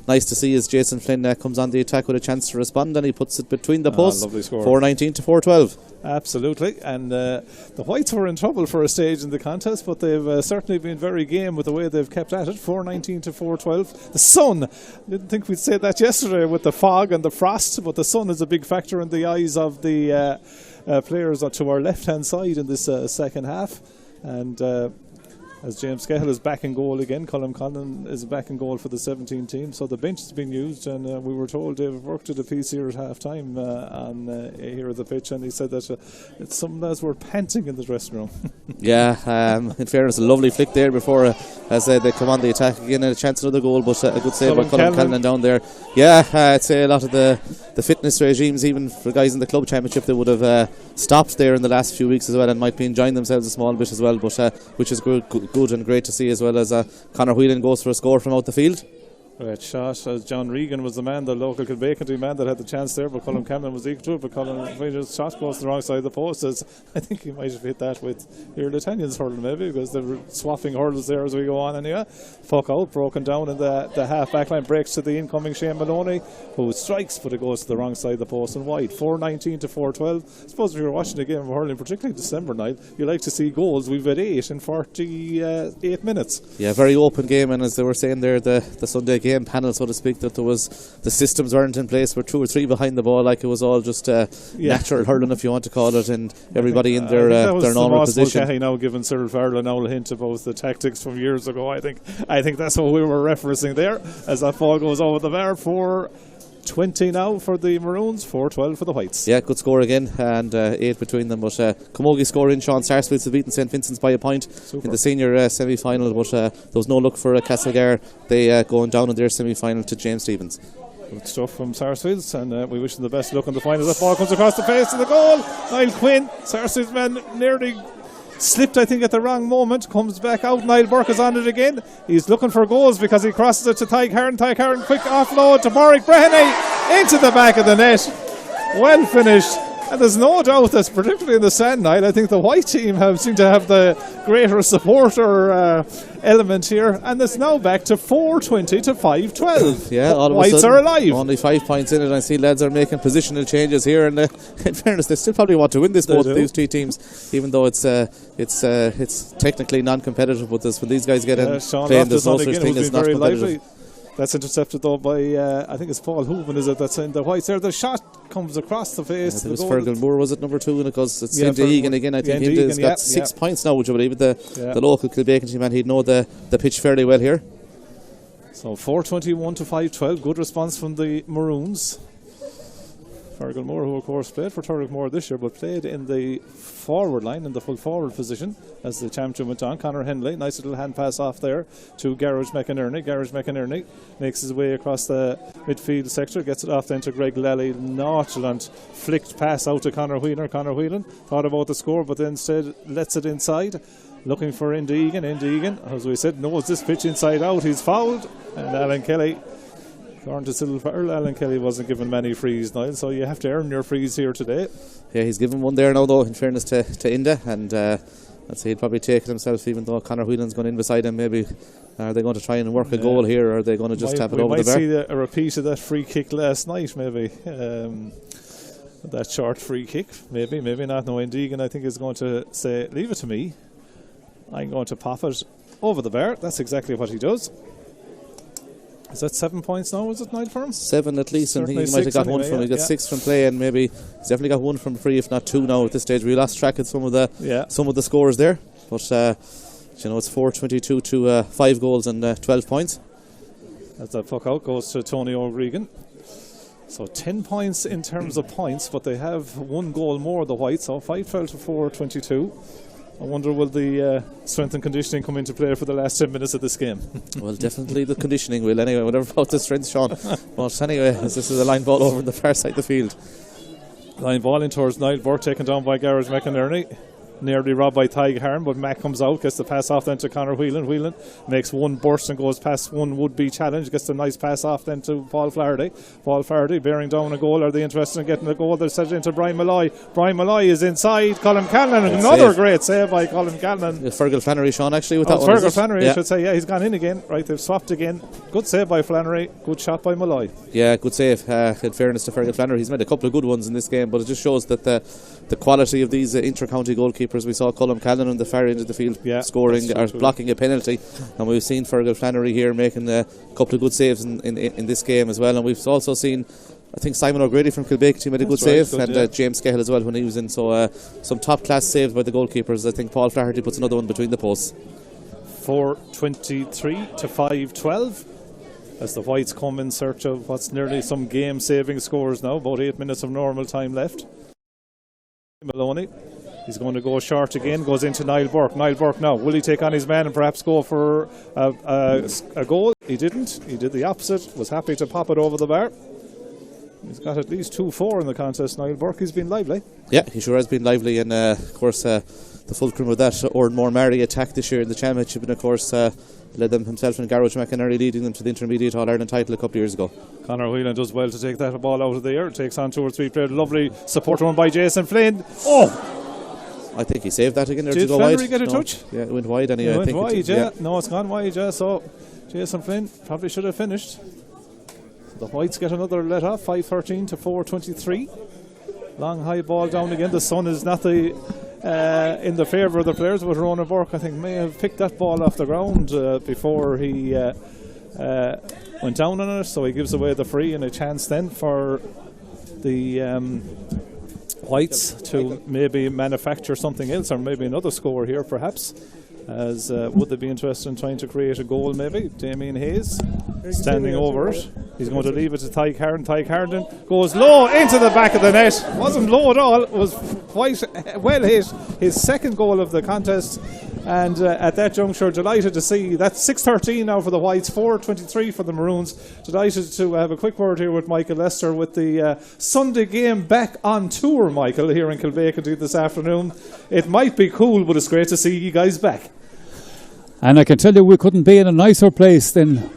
nice to see as Jason Flynn comes on the attack with a chance to respond, and he puts it between the posts. Lovely score. 4-19 to 4-12. Absolutely, and the Whites were in trouble for a stage in the contest, but they've certainly been very game with the way they've kept at it. 4-19 to 4-12. The sun, didn't think we'd say that yesterday with the fog and the frost, but the sun is a big factor in the eyes of the players to our left hand side in this second half, and as James Cahill is back in goal again. Colm Conlon is back in goal for the 17 team. So the bench is being used, and we were told David worked at a piece here at half time on here at the pitch, and he said that some lads were panting in the dressing room. Yeah, in fairness, a lovely flick there before as they come on the attack again, and a chance another goal, but a good save by Colm Conlon down there. Yeah, I'd say a lot of the fitness regimes, even for guys in the club championship, they would have stopped there in the last few weeks as well, and might be enjoying themselves a small bit as well, but which is good and great to see, as well as Conor Whelan goes for a score from out the field. Great shot, as John Regan was the man, the local Kilbacon team man that had the chance there, but Colm Conlon was equal to it, but Colm Whelan's shot goes to the wrong side of the post. I think he might have hit that with your Italians hurling maybe, because they were swapping hurls there as we go on anyway. Fuck out, broken down in the half back line, breaks to the incoming Shane Maloney, who strikes, but it goes to the wrong side of the post and wide. 4-19 to 4-12. I suppose if you're watching the game of hurling, particularly December night, you like to see goals. We've had 8 in 48 minutes. Yeah, very open game, and as they were saying there, the Sunday game panel, so to speak, that there was the systems weren't in place, with 2 or 3 behind the ball, like it was all just natural hurling, if you want to call it, and everybody in their normal position. Mulcahy now giving Cyril Farrell an old hint about the tactics from years ago. I think that's what we were referencing there, as that ball goes over the bar. 4-20 now for the Maroons, 4-12 for the Whites. Yeah, good score again, and 8 between them, but Camogie scoring. Sean Sarsfields have beaten St Vincent's by a point. Super. In the senior semi-final, but there was no luck for Castlegar. They going down in their semi-final to James Stephens. Good stuff from Sarsfields, and we wish them the best luck in the final. That ball comes across the face of the goal. Niall Quinn, Sarsfields man, nearly slipped, I think, at the wrong moment. Comes back out. Niall Burke is on it again. He's looking for goals because he crosses it to Tyke Hearn. Tyke Hearn, quick offload to Warwick Breheny into the back of the net. Well finished. And there's no doubt that, particularly in the sand night, I think the white team seem to have the greater supporter element here. And it's now back to 4-20 to 5-12. Yeah, all of Whites a sudden, are alive. Only 5 points in it. I see lads are making positional changes here, and in fairness, they still probably want to win this, both of these 2 teams, even though it's technically non-competitive. But when these guys get in playing, there's no such thing as not competitive. Lively. That's intercepted though by I think it's Paul Hooven, is it? That's in the Whites there. The shot comes across the face. It was Fergal Moore, was it, number 2? And because it's St. Egan again, I think he's got 6 points now, would you believe it? The local Kilbacon team, and he'd know the pitch fairly well here. So 4-21 to 5-12. Good response from the Maroons. Fergal Moore, who of course played for Turrickmore this year, but played in the forward line, in the full forward position as the championship went on. Conor Henley, nice little hand pass off there to Garage McInerney. Garage McInerney makes his way across the midfield sector, gets it off then to Greg Lally. Nonchalant flicked pass out to Conor Whelan. Conor Whelan thought about the score, but then instead lets it inside, looking for Indy Egan. Indy Egan, as we said, knows this pitch inside out. He's fouled, and Alan Kelly, according to Cyril Farrell, Alan Kelly wasn't given many frees, Niall, so you have to earn your frees here today. Yeah, he's given one there now, though, in fairness to Inda, and I'd say he'd probably take it himself, even though Conor Whelan's going in beside him. Maybe are they going to try and work a goal here, or are they going to just tap it over the bar? We might see a repeat of that free kick last night, maybe. That short free kick, maybe not. No, Deegan, I think, is going to say, leave it to me. I'm going to pop it over the bar. That's exactly what he does. Is that 7 points now, is it, Niall, for him? 7 at least, and I think he might have got one from, he got 6 from play, and maybe he's definitely got 1 from free, if not 2 now at this stage. We lost track of some of the scores there, but it's 4-22 to 5 goals and 12 points. As that puck out goes to Tony O'Gregan. So 10 points in terms of points, but they have 1 goal more, the Whites, so 5-12 to 4-22. I wonder, will the strength and conditioning come into play for the last 10 minutes of this game? Well, definitely the conditioning will anyway, whatever about the strength, Sean. But anyway, this is a line ball over on the far side of the field. Line ball in towards Niall Burke, taken down by Garage McInerney. Nearly robbed by Tyke Hearn, but Mac comes out, gets the pass off then to Conor Whelan. Whelan makes 1 burst and goes past one would-be challenge, gets a nice pass off then to Paul Flaherty. Paul Flaherty bearing down a goal. Are they interested in getting a goal? They're set it into Brian Malloy. Brian Malloy is inside. Colm Conlon, another great save by Colm Conlon. Fergal Flannery, Sean, actually, with that one. Fergal Flannery, I should say. Yeah, he's gone in again. Right, they've swapped again. Good save by Flannery. Good shot by Malloy. Yeah, good save. In fairness to Fergal Flannery, he's made a couple of good ones in this game, but it just shows that the quality of these inter-county goalkeepers. We saw Colm Conlon on the far end of the field scoring or blocking a penalty, and we've seen Fergal Flannery here making a couple of good saves in this game as well. And we've also seen, I think, Simon O'Grady from Kilbacon team made a good save, and James Cahill as well when he was in. So some top class saves by the goalkeepers. I think Paul Flaherty puts another one between the posts. 4:23 to 5:12. As the Whites come in search of what's nearly some game-saving scores now. About 8 minutes of normal time left. Maloney, he's going to go short again. Goes into Niall Burke. Niall Burke now. Will he take on his man and perhaps go for a goal? He didn't. He did the opposite. Was happy to pop it over the bar. He's got at least 2-4 in the contest. Niall Burke, he's been lively. Yeah, he sure has been lively, and of course the fulcrum of that, Oran Mary attack this year in the championship, and of course led them himself and Garrett McInerney, leading them to the intermediate All-Ireland title a couple of years ago. Conor Whelan does well to take that ball out of the air. Takes on 2 or 3 players. Lovely support run by Jason Flynn. Oh! I think he saved that again there. Did to go Flannery wide. get a touch? Yeah, it went wide anyway. It went I think wide, yeah. No, it's gone wide, yeah. So Jason Flynn probably should have finished. The Whites get another let off, 5:13 to 4:23. Long high ball down again. The sun is not in the favour of the players, but Ronan Burke, I think, may have picked that ball off the ground before he went down on it. So he gives away the free, and a chance then for the Whites to maybe manufacture something else, or maybe another score here, perhaps. As would they be interested in trying to create a goal, maybe? Damien Hayes standing over it. He's going to leave it to Tyke Harden. Tyke Harden goes low into the back of the net. Wasn't low at all. It was quite well hit. His second goal of the contest. And at that juncture, delighted to see that's 6:13 now for the Whites, 4:23 for the Maroons. Delighted to have a quick word here with Michael Lester with the Sunday game back on tour, Michael, here in Kilbacon this afternoon. It might be cool, but it's great to see you guys back. And I can tell you we couldn't be in a nicer place than...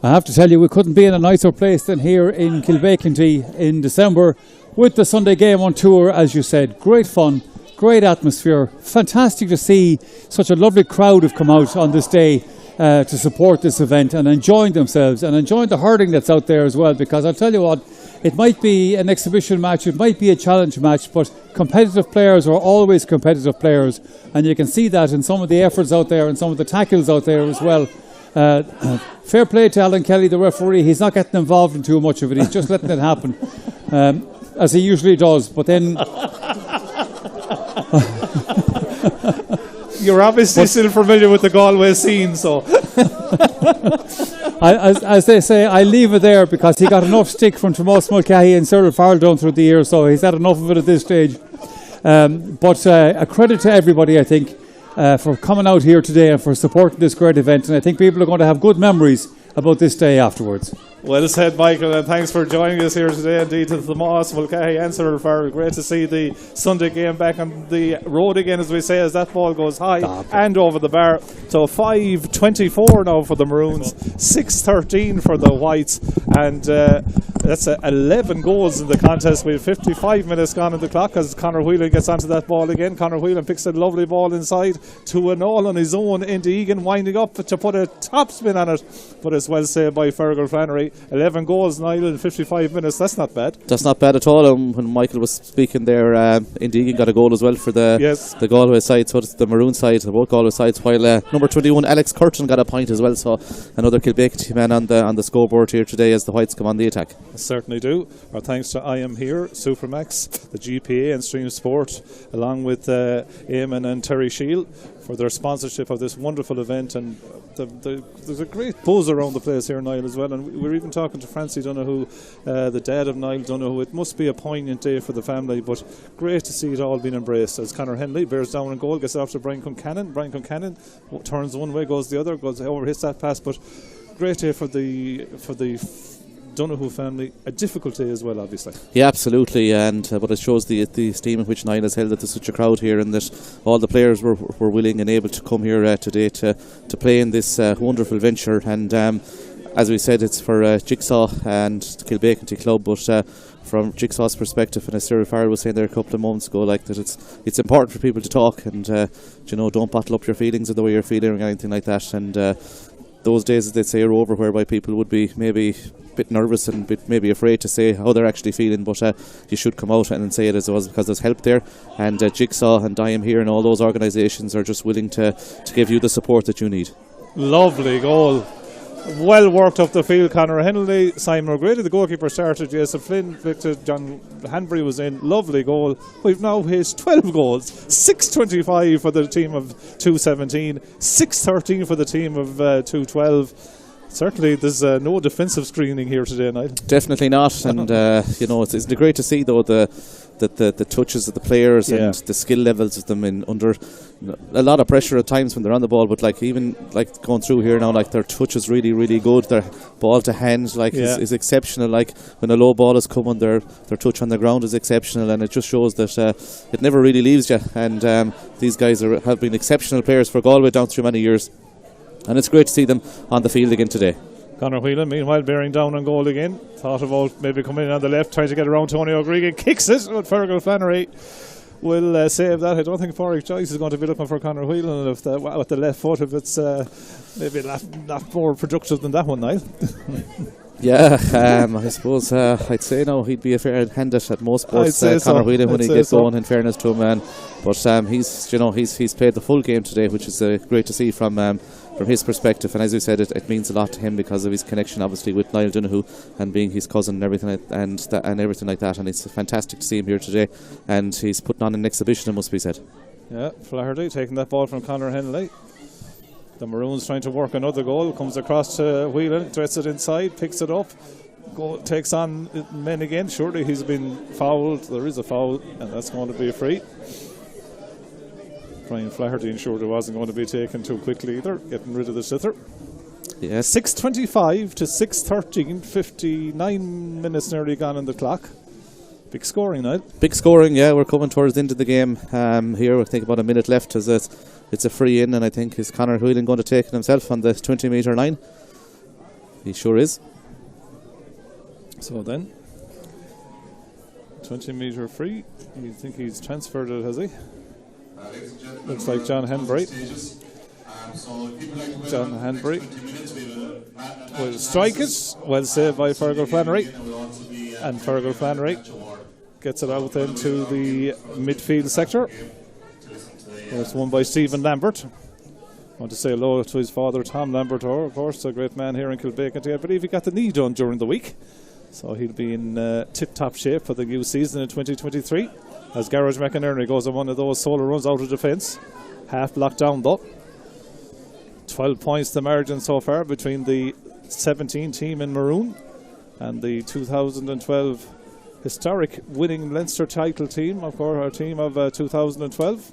I have to tell you we couldn't be in a nicer place than here in Kilbacon in December with the Sunday game on tour, as you said. Great fun, great atmosphere. Fantastic to see such a lovely crowd have come out on this day to support this event and enjoying themselves and enjoying the hurling that's out there as well, because I'll tell you what, it might be an exhibition match, it might be a challenge match, but competitive players are always competitive players, and you can see that in some of the efforts out there and some of the tackles out there as well. Fair play to Alan Kelly, the referee. He's not getting involved in too much of it, he's just letting it happen, as he usually does. But then you're obviously still familiar with the Galway scene, so as they say, I leave it there because he got enough stick from Tomas Mulcahy and Cyril Farrell down through the years, so he's had enough of it at this stage. But a credit to everybody, I think, for coming out here today and for supporting this great event, and I think people are going to have good memories about this day afterwards. Well said, Michael, and thanks for joining us here today. Indeed, to Tomas Mulcahy and Cyril Farrell. Great to see the Sunday game back on the road again, as we say, as that ball goes high and over the bar. So 5:24 now for the Maroons, 6:13 for the Whites, and that's 11 goals in the contest. We have 55 minutes gone in the clock as Conor Whelan gets onto that ball again. Conor Whelan picks a lovely ball inside to an all on his own into Egan, winding up to put a top spin on it, but it's well saved by Fergal Flannery. 11 goals, Niall, in 55 minutes. That's not bad. That's not bad at all. When Michael was speaking there, Indy Egan got a goal as well for the Galway side, so it's the Maroon side, both Galway sides, while number 21 Alex Curtin got a point as well, so another Kilbacon man on the scoreboard here today as the Whites come on the attack. Certainly do. Our thanks to I Am Here, Supermax, the GPA and Stream Sport, along with Eamon and Terry Shield for their sponsorship of this wonderful event. And there's a great buzz around the place here, Niall, as well. And we're even talking to Francie Donoghue, the dad of Niall Donoghue. It must be a poignant day for the family, but great to see it all being embraced as Conor Henley bears down in goal, gets it off to Brian Concannon. Brian Concannon turns one way, goes the other, goes over, hits that pass. But great day for the Donoghue family. A difficult day as well, obviously. Yeah, absolutely, and but it shows the esteem in which Niall has held it to such a crowd here, and that all the players were willing and able to come here today to play in this wonderful venture. And as we said, it's for Jigsaw and Kilbacon Club, but from Jigsaw's perspective, and as Cyril Farrell was saying there a couple of moments ago, like that it's important for people to talk and don't bottle up your feelings in the way you're feeling or anything like that. And those days, as they say, are over, whereby people would be maybe a bit nervous and maybe afraid to say how they're actually feeling, but you should come out and say it as it was, because there's help there, and Jigsaw and I Am Here and all those organisations are just willing to give you the support that you need. Lovely goal. Well worked up the field, Conor Henley. Simon O'Grady, the goalkeeper, started. Jason Flynn, Victor John Hanbury was in. Lovely goal. We've now hit 12 goals. 625 for the team of 217, 613 for the team of 212. Certainly, there's no defensive screening here today, Niall. Definitely not. And it's great to see though the touches of the players and the skill levels of them in under a lot of pressure at times when they're on the ball. But even going through here now, their touch is really, really good. Their ball to hand is exceptional. When a low ball is coming, their touch on the ground is exceptional, and it just shows that it never really leaves you. And these guys have been exceptional players for Galway down through many years. And it's great to see them on the field again today. Conor Whelan, meanwhile, bearing down on goal again. Thought about maybe coming in on the left, trying to get around Tony O'Grady. Kicks it, but Fergal Flannery will save that. I don't think Pádraig Joyce is going to be looking for Conor Whelan with the left foot, if it's maybe not more productive than that one, Niall. Yeah, I suppose I'd say no, he'd be a fair hand at most sports, Conor Whelan, when he gets going, in fairness to him, man. But he's played the full game today, which is great to see from his perspective. And as you said, it means a lot to him because of his connection, obviously, with Niall Donoghue and being his cousin and everything and everything like that. And it's fantastic to see him here today. And he's putting on an exhibition, it must be said. Yeah, Flaherty taking that ball from Conor Henley. The Maroons trying to work another goal. Comes across to Whelan, threads it inside, picks it up. Takes on men again. Surely he's been fouled. There is a foul, and that's going to be a free. Brian Flaherty ensured it wasn't going to be taken too quickly either, getting rid of the sitter. Yeah. 6:25 to 6:13, 59 minutes nearly gone on the clock. Big scoring, Niall. Big scoring, yeah. We're coming towards the end of the game here. I think about a minute left as it's a free in, and I think is Conor Whelan going to take it himself on the 20 metre line. He sure is. So then, 20 metre free. You think he's transferred it, has he? Looks like John Hanbury. John Hanbury will strike it. Well saved by Fergal Flannery. And Fergal Flannery gets it out then to the midfield sector. It's won by Stephen Lambert. I want to say hello to his father, Tom Lambert, of course, a great man here in Kilbacon. I believe he got the knee done during the week, so he'll be in tip-top shape for the new season in 2023. As Garage McInerney goes on one of those solo runs out of defence. Half blocked down though. 12 points the margin so far between the 17 team in maroon and the 2012 historic winning Leinster title team, of course, our team of 2012.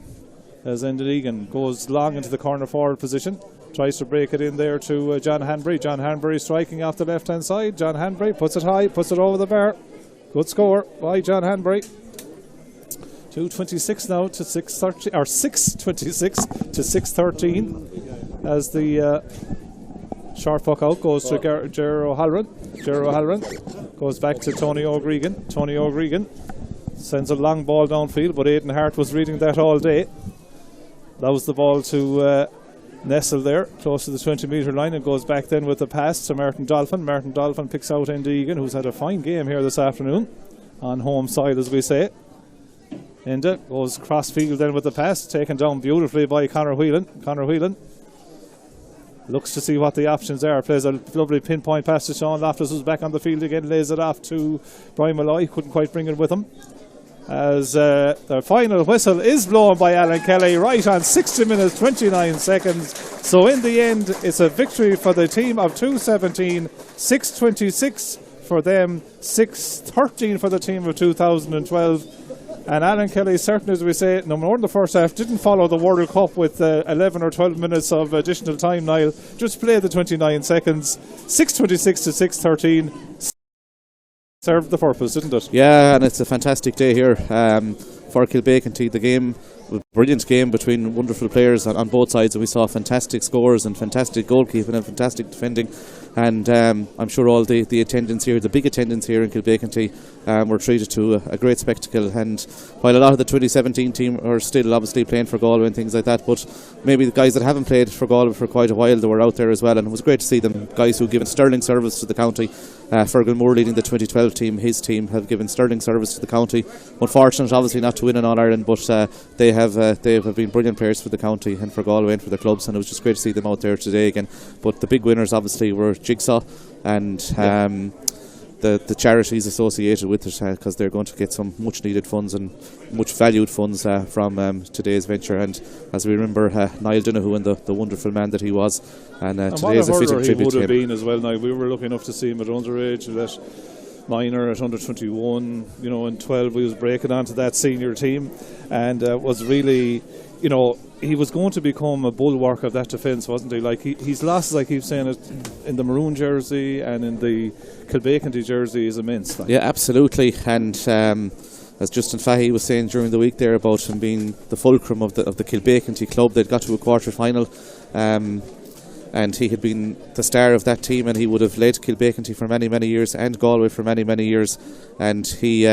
As Enda Egan goes long into the corner forward position. Tries to break it in there to John Hanbury. John Hanbury striking off the left hand side. John Hanbury puts it high, puts it over the bar. Good score by John Hanbury. 2:26 now to 6:30, or 6:26 to 6:13, as the short puck out goes to Ger O'Halloran. Ger O'Halloran goes back to Tony O'Gregan. Tony O'Gregan sends a long ball downfield, but Aidan Hart was reading that all day. Allows the ball to nestle there, close to the 20 metre line, and goes back then with the pass to Martin Dolphin. Martin Dolphin picks out Enda Egan, who's had a fine game here this afternoon, on home side, as we say. Enda goes cross field then with the pass, taken down beautifully by Conor Whelan. Conor Whelan looks to see what the options are, plays a lovely pinpoint pass to Sean Loftus, who's back on the field again, lays it off to Brian Malloy, couldn't quite bring it with him. As the final whistle is blown by Alan Kelly right on 60 minutes 29 seconds. So in the end, it's a victory for the team of 217, 6:26 for them, 6:13 for the team of 2012. And Alan Kelly, certainly, as we say, no more in the first half, didn't follow the World Cup with 11 or 12 minutes of additional time, Niall. Just played the 29 seconds, 6:26 to 6:13. Served the purpose, didn't it? Yeah, and it's a fantastic day here for Kilbacon. The game, a brilliant game between wonderful players on both sides, and we saw fantastic scores and fantastic goalkeeping and fantastic defending. And I'm sure all the attendance here, the big attendance here in Kilbacon, were treated to a great spectacle. And while a lot of the 2017 team are still obviously playing for Galway and things like that, but maybe the guys that haven't played for Galway for quite a while, they were out there as well, and it was great to see them. Guys who've given sterling service to the county. Fergal Moore leading the 2012 team, his team have given sterling service to the county. Unfortunate obviously not to win in All-Ireland, but they have they have been brilliant players for the county and for Galway and for the clubs, and it was just great to see them out there today again. But the big winners obviously were Jigsaw and the charities associated with it, because they're going to get some much needed funds and much valued funds from today's venture. And as we remember, Niall Donoghue and the wonderful man that he was, and today is a fitting tribute to him. Been as well. Now, we were lucky enough to see him at underage, at minor, at under 21, in 12 we was breaking onto that senior team, and was really, he was going to become a bulwark of that defence, wasn't he? Like his losses, I keep saying it, in the maroon jersey and in the Kilbeaconty jersey is immense. Yeah, absolutely. And as Justin Fahey was saying during the week there about him being the fulcrum of the Kilbeaconty club, they'd got to a quarter final, and he had been the star of that team, and he would have led Kilbeaconty for many, many years and Galway for many, many years, and he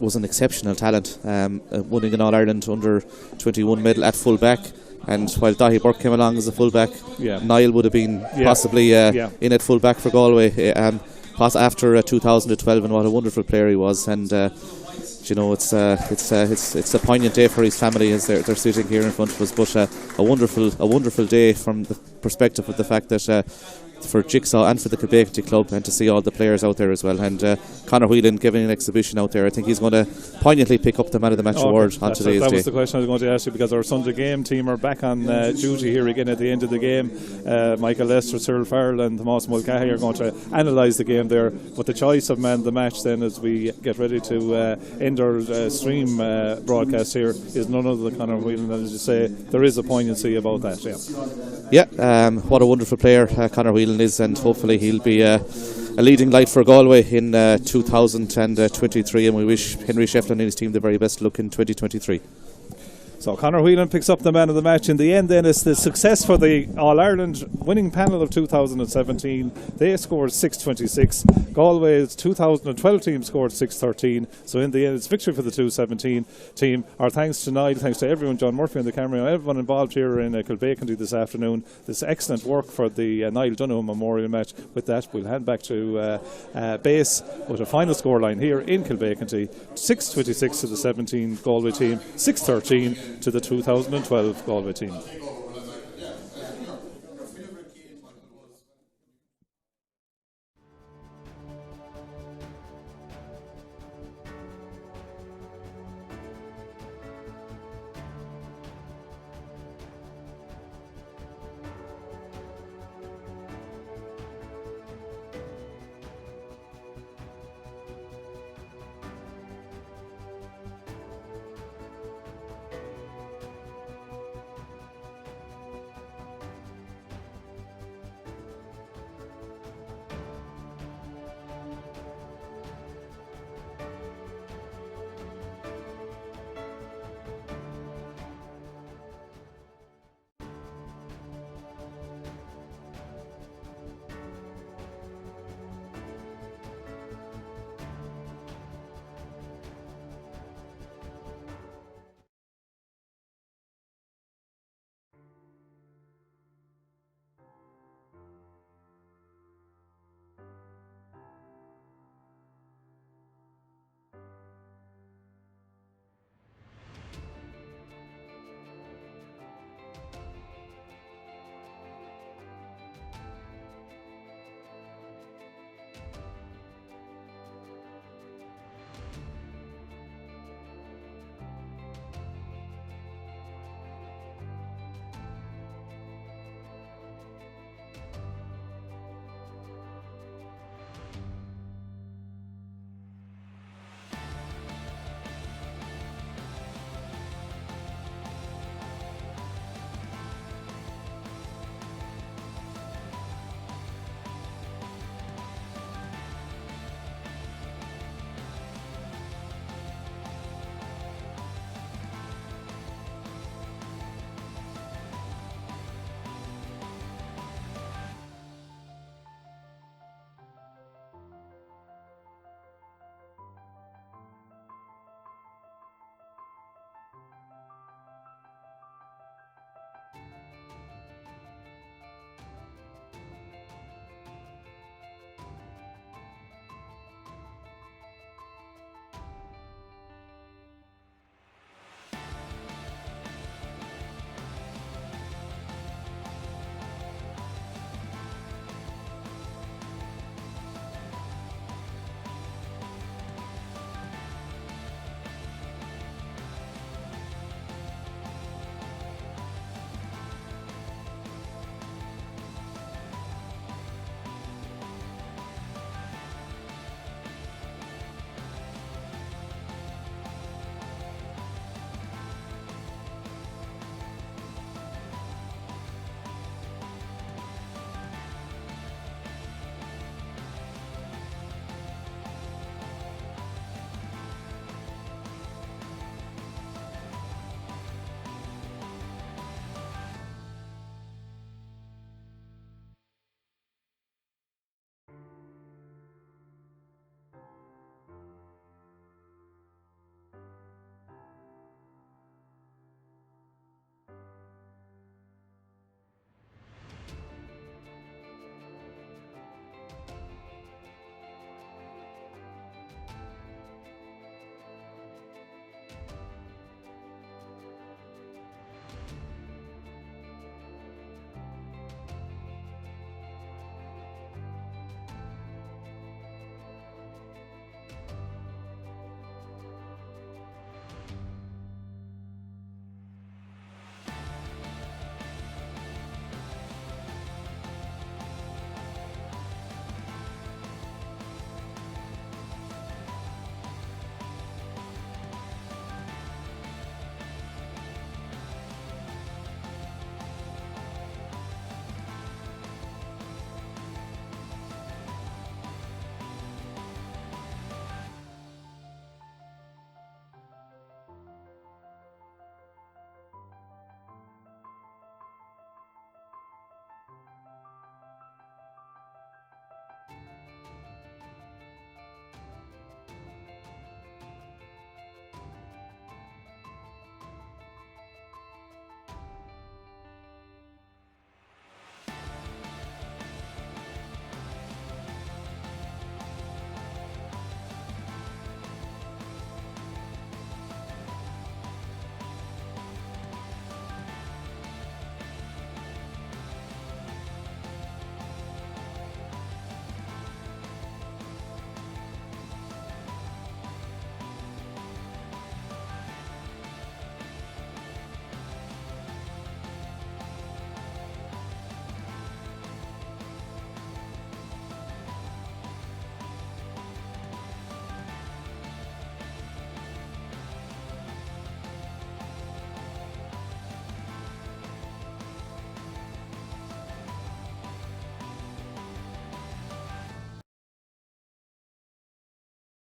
was an exceptional talent, winning an All-Ireland under 21 medal at full back. And while Dahi Burke came along as a full back, Niall would have been possibly in at full back for Galway after 2012, and what a wonderful player he was. And it's a poignant day for his family as they're sitting here in front of us, but a wonderful day from the perspective of the fact that for Jigsaw and for the Kilbeaconty club, and to see all the players out there as well. And Conor Whelan giving an exhibition out there. I think he's going to poignantly pick up the Man of the Match award on today's day. That was the question I was going to ask you, because our Sunday game team are back on duty here again at the end of the game. Michael Lester, Cyril Farrell and Tomas Mulcahy are going to analyse the game there, but the choice of Man of the Match then, as we get ready to end our stream broadcast here, is none other than Conor Whelan. And as you say, there is a poignancy about that. What a wonderful player Conor Whelan is, and hopefully he'll be a leading light for Galway in 2023, and we wish Henry Shefflin and his team the very best luck in 2023. So Conor Whelan picks up the Man of the Match. In the end then, it's the success for the All-Ireland winning panel of 2017. They scored 626. Galway's 2012 team scored 613. So in the end, it's victory for the 2017 team. Our thanks to Niall, thanks to everyone, John Murphy on the camera, and everyone involved here in Kilbeaconty this afternoon. This excellent work for the Niall Donoghue Memorial Match. With that, we'll hand back to base with a final scoreline here in Kilbeaconty. 626 to the 17 Galway team, 613 to the 2012 Galway team.